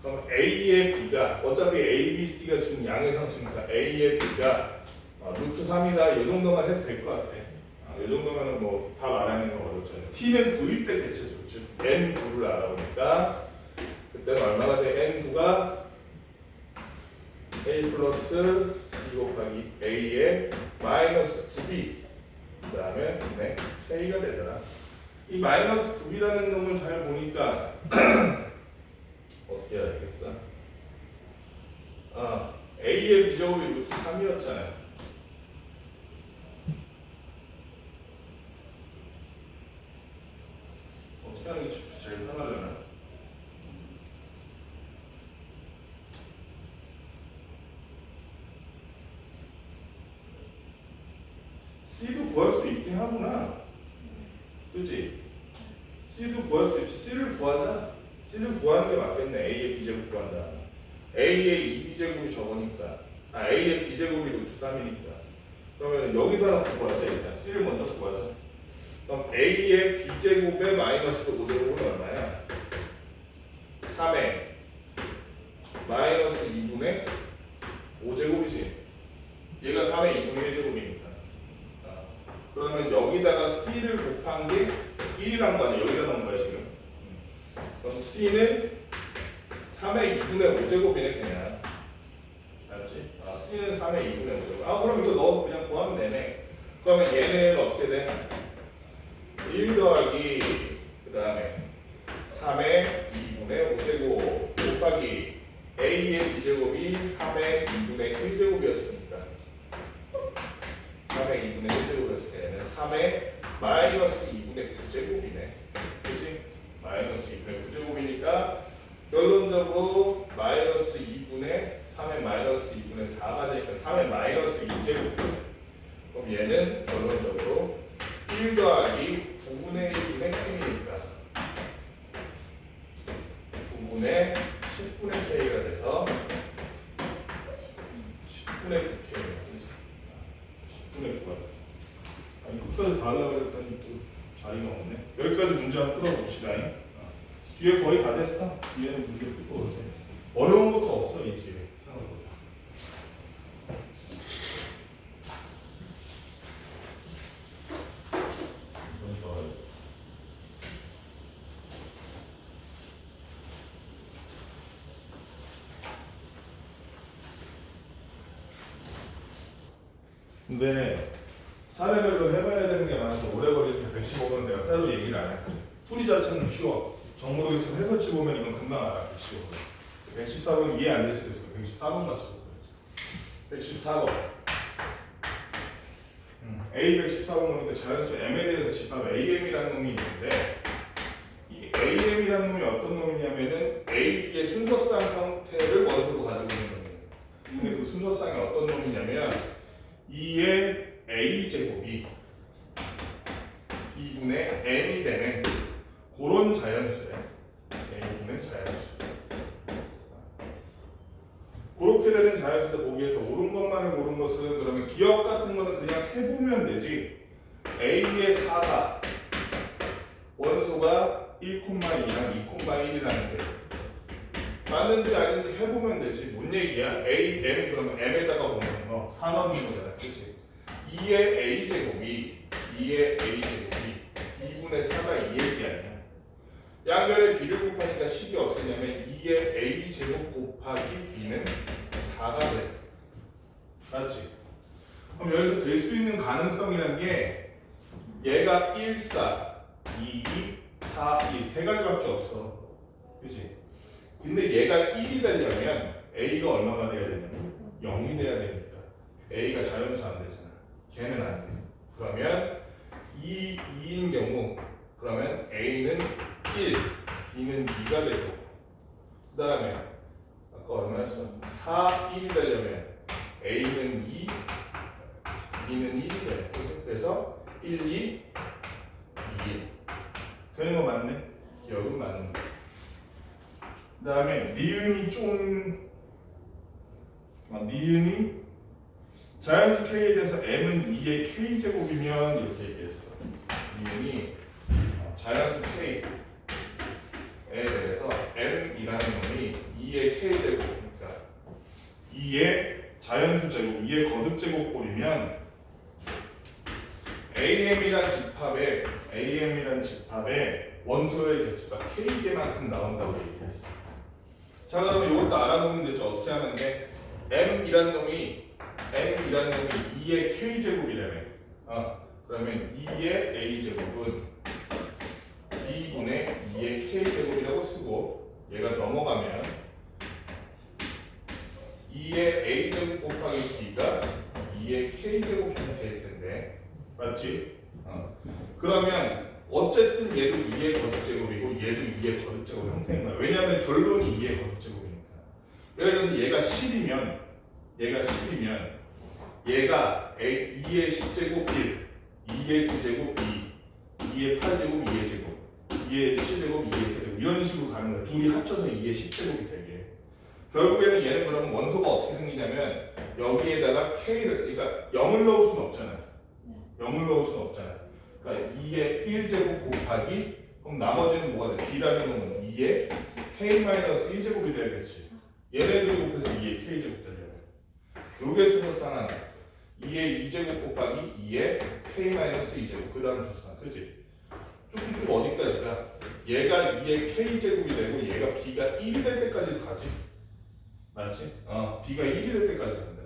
그럼 A의 B가 어차피 A, B, C가 지금 양의 상수니까 A의 B가 루트 3이다 이 정도만 해도 될 것 같아. 이 정도면은 뭐 다 말하는 거 어렵잖아요. T는 9일 때 개체수 즉 N9를 알아보니까 그때는 얼마가 돼? N9가 A 플러스 C 곱하기 A의 마이너스 9B 그 다음에 K가 되더라. 이 마이너스 9B라는 놈을 잘 보니까 어떻게 해야 되겠어? A의 B제곱이 루트 3이었잖아요. 어떻게 하는 게 제일 편하려나? C도 구할 수 있긴 하구나. 그치? C도 구할 수 있지. C를 구하자. C를 구하는 게 맞겠네. A의 B제곱 구한다. A의 2B제곱이 저거니까. A의 B제곱이 루트 3이니까. 그러면 여기다 구하자. 일단 C를 먼저 구하자. 그럼 A의 B제곱의 마이너스 5제곱은 얼마야? 3의 마이너스 2분의 5제곱이지. 얘가 3의 2분의 1제곱이니까. 그러면 여기다가 C를 곱한 게 1이란 거 아니야? 여기다 넣은 거야 지금. 그럼 C는 3의 2분의 5제곱이네 그냥. 알았지? C는 3의 2분의 5제곱. 그럼 이거 넣어서 그냥 구하면 되네. 그러면 얘는 어떻게 돼? 1 더하기 그 다음에 3의 2분의 5제곱 곱하기 A의 B제곱이 3의 2분의 1제곱이었으니까 3의 2분의 1제곱이었을 때는 3의 마이너스 2분의 9제곱이네. 그치? 마이너스 2분의 9제곱이니까 결론적으로 마이너스 2분의 3의 마이너스 2분의 4가 되니까 3의 마이너스 2제곱. 그럼 얘는 결론적으로 1 더하기 9분의 1분의 K니까 9분의 10분의 K가 돼서 10분의 9K가 되지. 10분의 9가. 끝까지 다 하려고 했더니 또 자리가 없네. 여기까지 문제 한번 풀어봅시다. 뒤에 거의 다 됐어. 뒤에는 문제 풀고 오세요. 어려운 것도 없어 이 뒤에 생각보다. 근데 사례별로 해봐야 되는 게 많아서 오래 걸려서 115는 내가 따로 얘기를 안 했고 풀이 자체는 쉬워. 정보로 있으면 해설지 보면 이건 금방 알아. 114번 이해 안 될 수도 있어. 114번 같이 볼게요. 114번 A 114번 보니까 자연수 M에 대해서 집합 AM이라는 놈이 있는데 이 AM이라는 놈이 어떤 놈이냐면은 A의 순서상 형태를 원소로 가지고 있는 놈이에요. 근데 그 순서상이 어떤 놈이냐면 2의 a제곱이 b분의 m이 되는 그런 자연수래. a분의 자연수. 그렇게 되는 자연수들 보기에서 옳은 것만을 고른 것은 그러면 기억 같은 거는 그냥 해보면 되지. a의 4가 원소가 1,2랑 2,1이라는 게 맞는지 아닌지 해보면 되지. 뭔 얘기야? a, m 그러면 m에다가 보면 거 4 넣는 거잖아. 그치? 2의 a제곱이 2분의 4가 이 얘기 아니야. 양변에 b를 곱하니까 식이 어떻게 되냐면 2의 a제곱 곱하기 b는 4가 돼. 맞지? 그럼 여기서 될 수 있는 가능성이라는 게 얘가 1, 4, 2, 4, 1 세 가지밖에 없어. 그치? 근데 얘가 1이 되려면 a가 얼마가 돼야 되냐면 0이 돼야 되니까 a가 자연수 안 되잖아. 걔는 안 돼. 그러면 2인 경우 그러면 a는 1, b는 2가 되고 그 다음에 아까 얼마였어? 4, 1이 되려면 a는 2, b는 1이 돼. 그래서 1, 2, 2, 1 되는 거 맞네? 기억은 맞는 거. 그 다음에 니은이 니은이 자연수 k에 대해서 m은 2의 k제곱이면 이렇게 얘기했어. 니은이 자연수 k에 대해서 m이라는 놈이 2의 k제곱 그러니까 2의 자연수 제곱, 2의 거듭 제곱 꼴이면 am이란 집합에 원소의 개수가 k개만큼 나온다고 얘기했어. 자 그러면 이것도 알아보면 되죠. 어떻게 하면 돼? m이란 놈이 2의 k제곱이라며. 그러면 2의 a제곱은 b분의 2의 k제곱이라고 쓰고 얘가 넘어가면 2의 a제곱 곱하기 b가 2의 k제곱 형태일 텐데 맞지? 그러면 어쨌든 얘도 2의 거듭제곱이고 얘도 2의 거듭제곱 형태인 거야. 왜냐하면 결론이 2의 거듭제곱이니까. 예를 들어서 얘가 10이면 얘가 2의 10제곱 1, 2의 9제곱 2, 2의 8제곱 2의 제곱, 2의 7제곱 2의 세제곱 이런 식으로 가는 거야. 둘이 합쳐서 2의 10제곱이 되게. 결국에는 얘는 그러면 원소가 어떻게 생기냐면 여기에다가 k를 그러니까 0을 넣을 수는 없잖아. 0을 넣을 수는 없잖아. 그러니까 2의 1제곱 곱하기 그럼 나머지는 뭐가 돼? b라는 놈은 2의 k-1제곱이 돼야겠지. 얘네들이 곱해서 2의 k제곱 되려면 요게 순서상 2의 2제곱 곱하기 2의 k-2제곱 그 다음 순서상 그치? 쭉쭉 어디까지가? 얘가 2의 k제곱이 되고 얘가 b가 1이 될 때까지 가지 맞지? b가 1이 될 때까지 간다.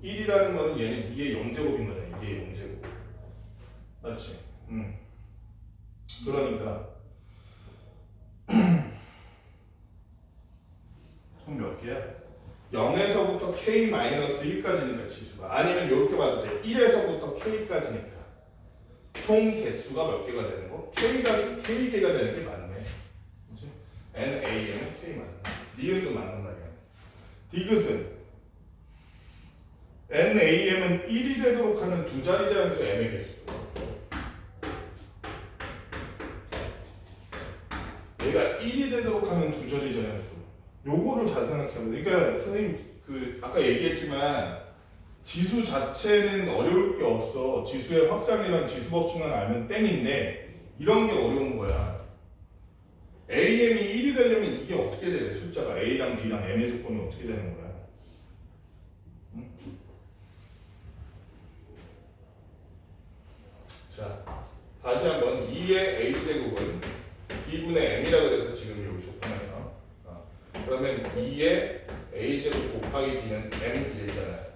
1이라는 거는 얘는 2의 0제곱인 거잖아. 2의 0제곱 맞지? 그러니까 그럼 몇 개야? 0에서부터 k-1까지니까 지수가 아니면 이렇게 봐도 돼. 1에서부터 k까지니까 총 개수가 몇 개가 되는 거? k개가 되는 게 맞네. 그치? NAM은 k 맞네. 니은도 맞는 말이야. 디귿은 NAM은 1이 되도록 하는 두 자리 자연수 m의 개수. 얘가 1이 되도록 하는 두 자리 자연수. 요거를 잘 생각해보세요. 그러니까 선생님 아까 얘기했지만 지수 자체는 어려울 게 없어. 지수의 확장이랑 지수 법칙만 알면 땡인데 이런 게 어려운 거야. AM이 1이 되려면 이게 어떻게 돼? 숫자가 A랑 B랑 M의 조건이 어떻게 되는 거야? 응? 자, 다시 한번 2의 A제곱은 B분의 M이라고 해서 지금 여기 조건에서 그러면 2의 a제곱 곱하기 b는 m 이랬잖아요.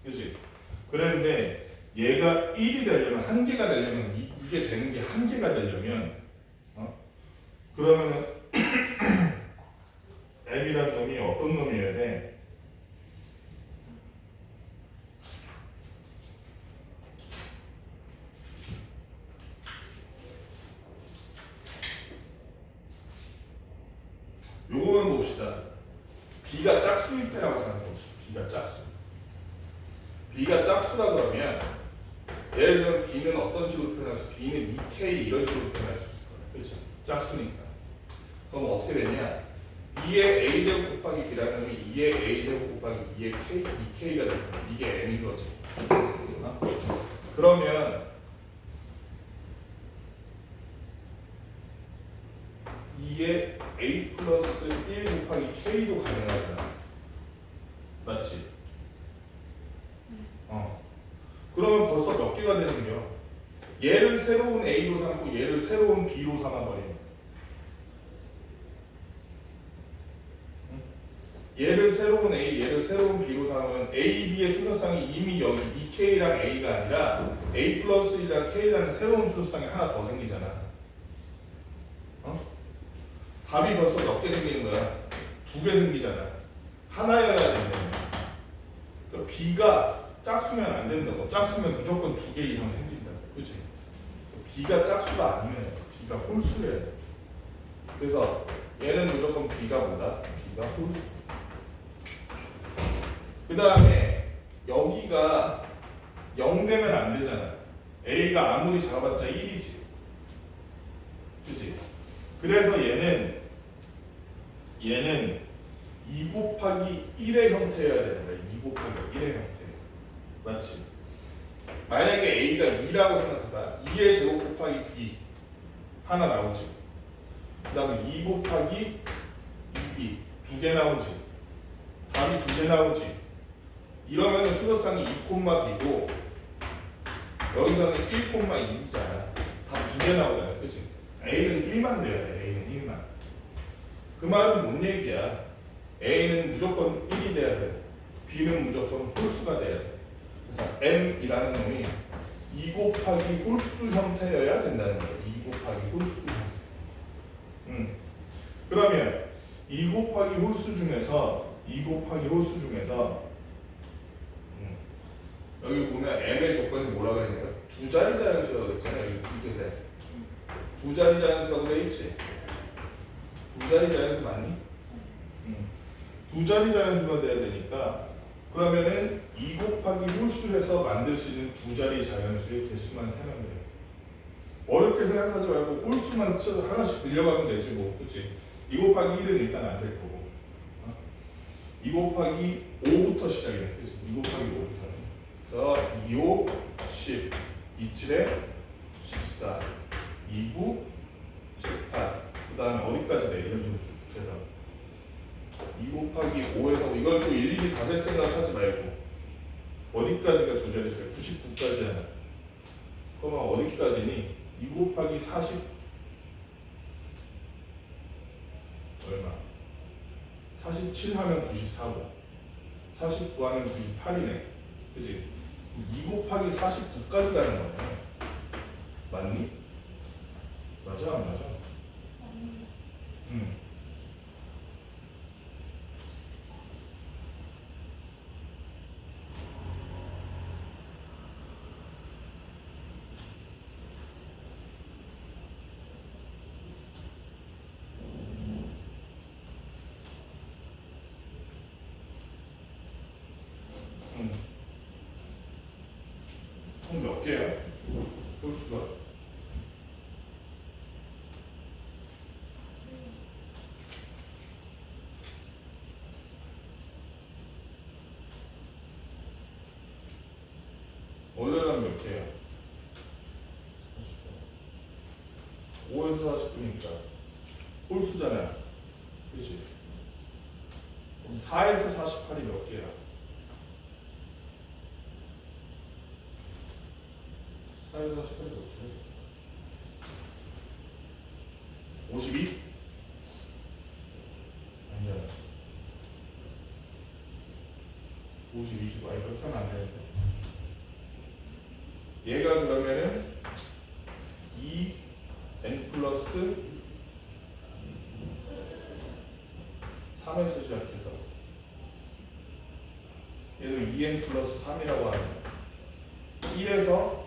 그치? 그런데 얘가 1이 되려면 한 개가 되려면 이게 되는 게 한 개가 되려면 그러면은 m이라는 놈이 어떤 놈이어야 돼? 요거만 봅시다. b가 짝수일 때라고 생각해 봅시다. B가 짝수. B가 짝수라 그러면 예를 들면 B는 어떤 식으로 표현할 수? B는 2K 이런 식으로 표현할 수 있을 거야. 그렇죠? 짝수니까. 그럼 어떻게 되냐? 2의 A제곱 곱하기 B라는 놈이 2의 A제곱 곱하기 2의 K, 2K가 될 거야. 이게 M인 거지. 어? 그러면 2의 A 플러스 1 곱하기 K도 가능하잖아. 맞지? 그러면 벌써 몇 개가 되는 거야? 얘를 새로운 A로 삼고 얘를 새로운 B로 삼아버리는 거야. 얘를 새로운 A, 얘를 새로운 B로 삼으면 A, B의 수소상이 이미 여기 2K랑 A가 아니라 A 플러스 1이랑 K라는 새로운 수소상이 하나 더 생기잖아. 답이 벌써 몇 개 생기는 거야? 2개 생기잖아. 하나여야 된다는 거야. 그러니까 B가 짝수면 안 된다고. 짝수면 무조건 2개 이상 생긴다고. 그치? B가 짝수가 아니면 B가 홀수래야 돼. 그래서 얘는 무조건 B가 뭐다? B가 홀수. 그 다음에 여기가 0 되면 안 되잖아. A가 아무리 작아봤자 1이지. 그치? 그래서 얘는 2 곱하기 1의 형태여야 된다. 2 곱하기 1의 형태. 맞지? 만약에 A가 2라고 생각하다. 2의 제곱 곱하기 B 하나 나오지. 그 다음에 2 곱하기 2B 2개 나오지. 답이 2개 나오지. 이러면 수소상이 2,B고 여기서는 1,2잖아. 답 2개 나오잖아. 그치? A는 1만 돼야 돼. A는 1만. 그 말은 뭔 얘기야? A는 무조건 1이 돼야 돼. B는 무조건 홀수가 돼야 돼. 그래서 M이라는 놈이 2 곱하기 홀수 형태여야 된다는 거예요. 2 곱하기 홀수 형태. 그러면 2 곱하기 홀수 중에서 여기 보면 M의 조건이 뭐라고 했냐면 두 자리 자연수라고 했잖아요. 여기 두 뜻에 두 자리 자연수라고 돼 있지. 두 자리 자연수 맞니? 두 자리 자연수가 돼야 되니까 그러면은 2 곱하기 홀수해서 만들 수 있는 두 자리 자연수의 개수만 세면 돼요. 어렵게 생각하지 말고 홀수만 하나씩 늘려가면 되지 뭐. 그치? 2 곱하기 1은 일단 안 될 거고 2 곱하기 5부터 시작이네. 그치? 2 곱하기 5부터 그래서 2, 5, 10 2, 7에 14 2, 9, 18 그 다음에 어디까지 돼? 이런 식으로 쭉쭉 해서 2 곱하기 5에서 이걸 또 일일이 다 셀 생각하지 말고 어디까지가 두 자릿수야? 99까지잖아. 그러면 어디까지니? 2 곱하기 40 얼마? 47 하면 94고 49 하면 98이네. 그치? 2 곱하기 49까지 가는 거네. 맞니? 맞아 안 맞아? 그럼 몇 개야? 홀수가? 원래는 몇 개야? 5에서 49니까 홀수잖아. 그치? 그럼 4에서 48이 몇 개야? 4에서 48이 몇 개야? 52? 아니잖아. 50, 20 아니 그렇게 하면 안 되는데 얘가 그러면은 2n 플러스 3에서 시작해서 얘는 2n 플러스 3이라고 하면 1에서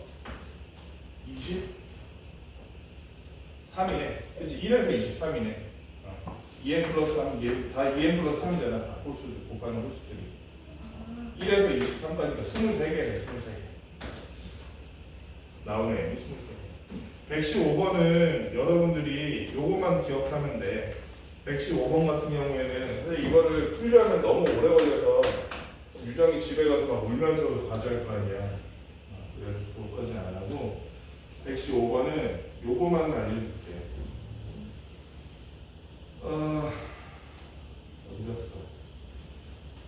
23이네. 그치? 1에서 23이네. 2n 플러스 3, 다 2n 플러스 3이잖아. 다 홀수, 곱하는 홀수들이. 1에서 23까지니까 23개네. 23개 나오네. 23개. 115번은 여러분들이 요것만 기억하면 돼. 115번 같은 경우에는 사실 이거를 풀려면 너무 오래 걸려서 유정이 집에 가서 막 울면서 과제할 거 아니야. 그래서 그것까지는 안 하고 115번은 요거만 알려줄게. 어디 갔어?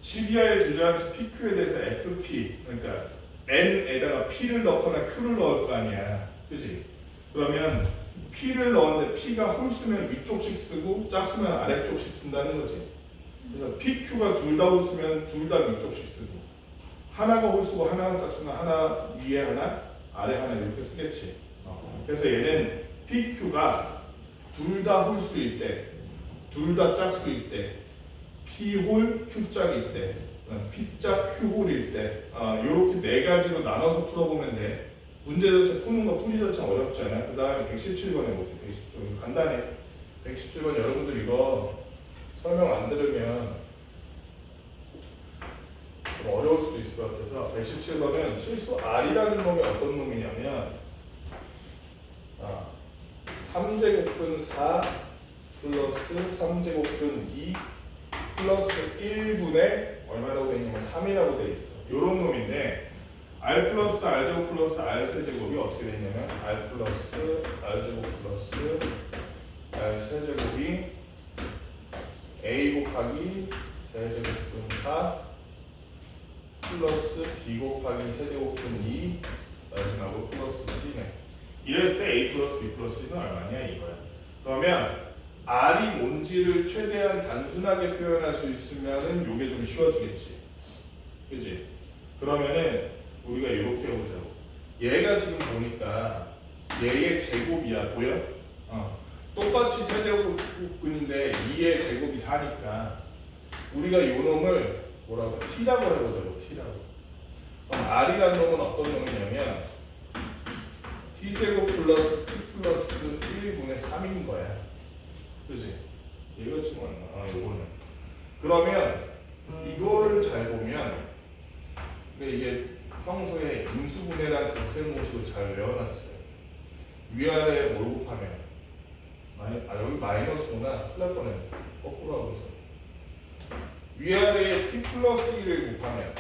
CBR의 주저함수 PQ에 대해서 FP, 그러니까 N에다가 P를 넣거나 Q를 넣을 거 아니야. 그지? 그러면 P를 넣었는데 P가 홀수면 위쪽씩 쓰고 짝수면 아래쪽씩 쓴다는 거지. 그래서 PQ가 둘 다 홀수면 둘 다 위쪽씩 쓰고, 하나가 홀수고 하나가 짝수면 하나 위에 하나 아래 하나 이렇게 쓰겠지. 그래서 얘는 PQ가 둘 다 홀수일 때, 둘 다 짝수일 때, P홀 Q짝일 때, P짝 Q홀일 때, 이렇게 네 가지로 나눠서 풀어보면 돼. 문제 자체 푸는 거 풀이 자체 어렵지 않아. 그 다음에 117번에 볼게. 117번 간단해. 117번 여러분들 이거 설명 안 들으면 좀 어려울 수도 있을 것 같아서 117번은 실수 R이라는 놈이 어떤 놈이냐면 3제곱근 4 플러스 3제곱근 2 플러스 1분의 얼마라고 되어 있냐면 3이라고 되어 있어. 요런 놈인데 R 플러스 R제곱 플러스 R 세제곱이 어떻게 되냐면 R 플러스 R제곱 플러스 R 세제곱이 A 곱하기 세제곱근 4 플러스 B 곱하기 세제곱근 2 마지막으로 플러스 C네. 이랬을 때 A 플러스 B 플러스 C는 얼마냐 이거야. 그러면 R이 뭔지를 최대한 단순하게 표현할 수 있으면은 요게 좀 쉬워지겠지. 그지? 그러면은 우리가 이렇게 해보자고. 얘가 지금 보니까 얘의 제곱이야. 보여? 똑같이 세제곱근인데 2의 제곱이 4니까 우리가 요 놈을 뭐라고 T라고 해보자고. T라고. 그럼 R이라는 놈은 어떤 놈이냐면 T제곱 플러스 T 플러스 1분의 3인 거야. 그치? 이거 지금 요거는. 그러면 이거를 잘 보면 근데 이게 평소에 인수분해랑 극세모식을 잘 외워놨어요. 위아래 뭘 곱하면 여기 마이너스구나. 큰일 날 뻔했네. 거꾸로 하고 있어. 위아래에 t 플러스 1을 곱하면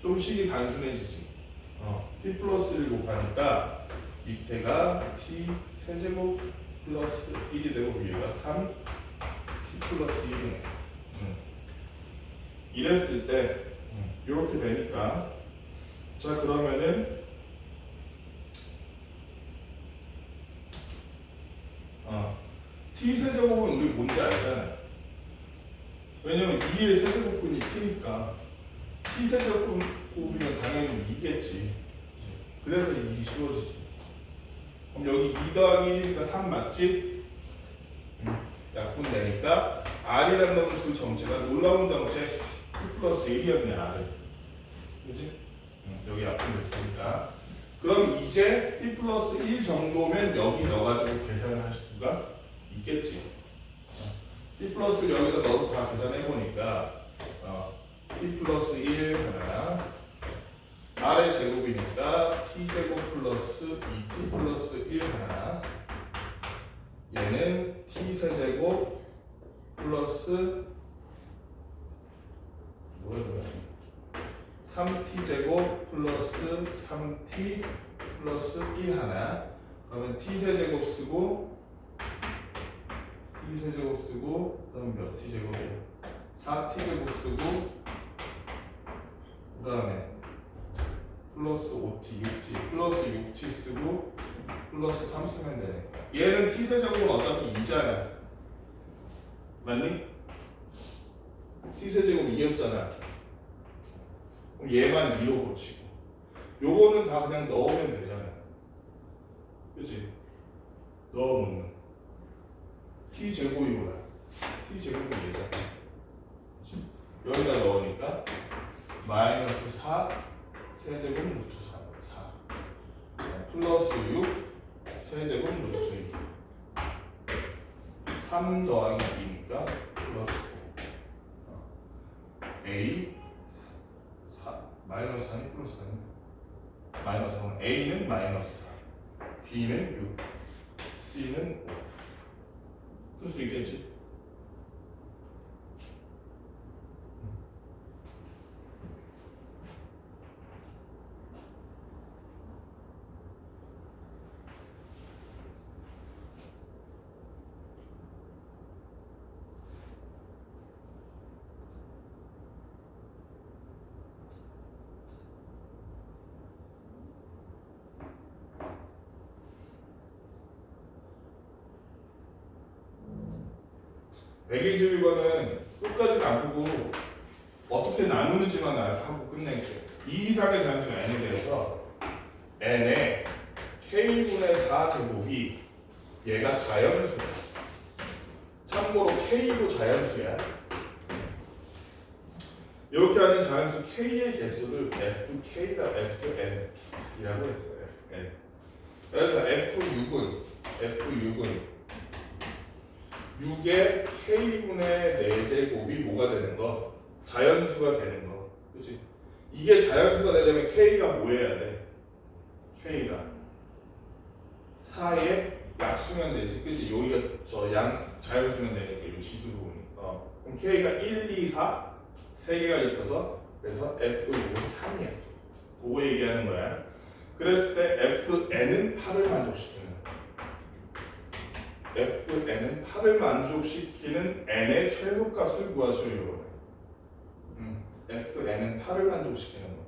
좀 식이 단순해지지. t 플러스 1을 곱하니까 밑에가 t 세제곱 플러스 1이 되고 위에가 3 t 플러스 1이네. 이랬을 때 이렇게 되니까 자 그러면은 t 세제곱은 우리 뭔지 알잖아. 왜냐면 2의 세제곱분이 t니까 t 세제곱이면 당연히 2겠지. 그래서 2이 쉬워지지. 그럼 여기 2 더하기 1이니까 3 맞지? 약분 되니까 R이라는 놈은 그 정체가 놀라운 정체 T 플러스 1이었네. R 그치? 여기 약분 됐으니까 그럼 이제 T 플러스 1 정도면 여기 넣어가지고 계산을 할 수가 있겠지. T 플러스 1 여기다 넣어서 다 계산해보니까 T 플러스 1 하나 R의 제곱이니까 T제곱 플러스 2T 플러스 1 하나 얘는 T세제곱 플러스 뭐야 3T제곱 플러스 3T 플러스 1 하나 그러면 T세제곱 쓰고 T세제곱 쓰고 그 다음에 몇 T제곱이야 4T제곱 쓰고 그 다음에 플러스 5t, 6t, 플러스 6t 쓰고 플러스 3 쓰면 되니까 얘는 t세제곱은 어차피 2잖아. 맞니? t세제곱 2였잖아. 그럼 얘만 2로 고치고 요거는 다 그냥 넣으면 되잖아. 그치? 넣어놓는 t제곱이 뭐야? t제곱이 얘잖아. 그치? 여기다 넣으니까 마이너스 4 세제곱 루트 4 플러스 6 세제곱 루트 2 3 더하기 2니까 플러스 5 A 마이너스 3. A는 마이너스 4. B는 6. C는 5. 풀 수 있겠지? 백 121번은 끝까지는 안 보고 어떻게 나누는지만 하고 끝낼게요. 이 이상의 자연수 n에 대해서 n의 k분의 4제곱이 얘가 자연수야. 참고로 k도 자연수야. 이렇게 하는 자연수 k의 개수를 fk라 fn이라고 했어요. fn. 그래서 f6은 6의 k분의 4제곱이 뭐가 되는 거? 자연수가 되는 거. 그치? 이게 자연수가 되려면 k가 뭐 해야 돼? k가 4의 약수면 되지. 그치? 여기가 저 양 자연수면 되니까 이 지수로 보니까. 그럼 k가 1, 2, 4 3개가 있어서 그래서 f6은 3이야. 그거 얘기하는 거야. 그랬을 때 fn은 8을 만족시키는 fn은 8을 만족시키는 n의 최소값을 구하시오. fn은 8을 만족시키는 거.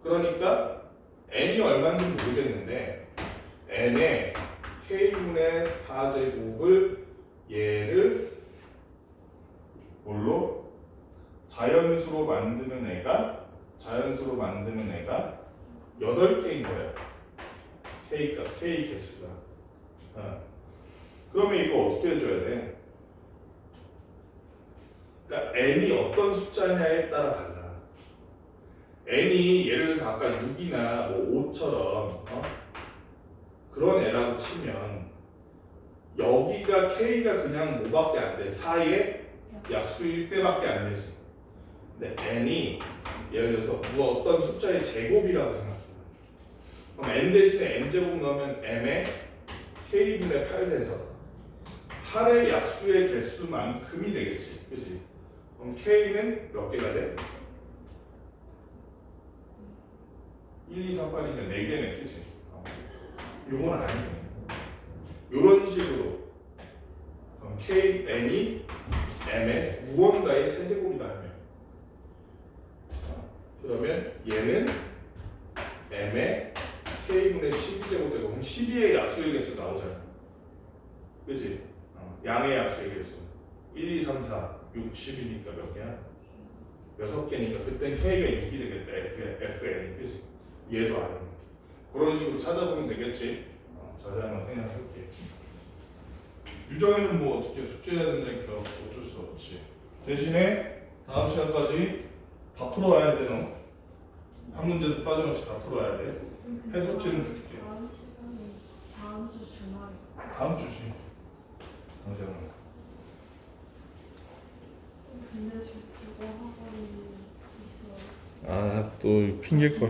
그러니까 n이 얼마인지 모르겠는데 n의 k분의 4제곱을 얘를 뭘로? 자연수로 만드는 애가 8개인 거야. k 개수가. 그러면 이거 어떻게 해줘야 돼? 그러니까 n이 어떤 숫자냐에 따라 달라. n이 예를 들어서 아까 6이나 뭐 5처럼 그런 애라고 치면 여기가 k가 그냥 뭐밖에 안 돼. 4의 약수일 때밖에 안 되지. 근데 n이 예를 들어서 뭐 어떤 숫자의 제곱이라고 생각해. 그럼 n 대신에 n제곱 넣으면 m의 k분의 8 돼서 8의 약수의 개수만큼이 되겠지. 그치? 그럼 k는 몇 개가 돼? 1, 2, 3, 8이니까 4개네. 그치? 요건 아니네. 요런 식으로 그럼 kn이 m의 무언가의 세제곱이다 하면 그러면 얘는 m의 k분의 12제곱 되고 그럼 12의 약수의 개수 나오잖아. 그치? 양의 약수의 개수 1, 2, 3, 4, 6, 10이니까 몇 개야? 6개니까 그땐 k가 6이 되겠다. fn이. 그치? 얘도 아니네. 그런 식으로 찾아보면 되겠지. 자세히 한번 생각해볼게. 유정에는 뭐 어떻게 숙제해야 된다니까 어쩔 수 없지. 대신에 다음 시간까지 다 풀어와야 돼. 너. 한 문제도 빠짐없이 다 풀어야 돼. 해석지는 줄게. 다음 시간에 다음 주 주말. 다음 주지. 당장은. 근데 저 국어 학원이 있어. 아, 또 핑계거리.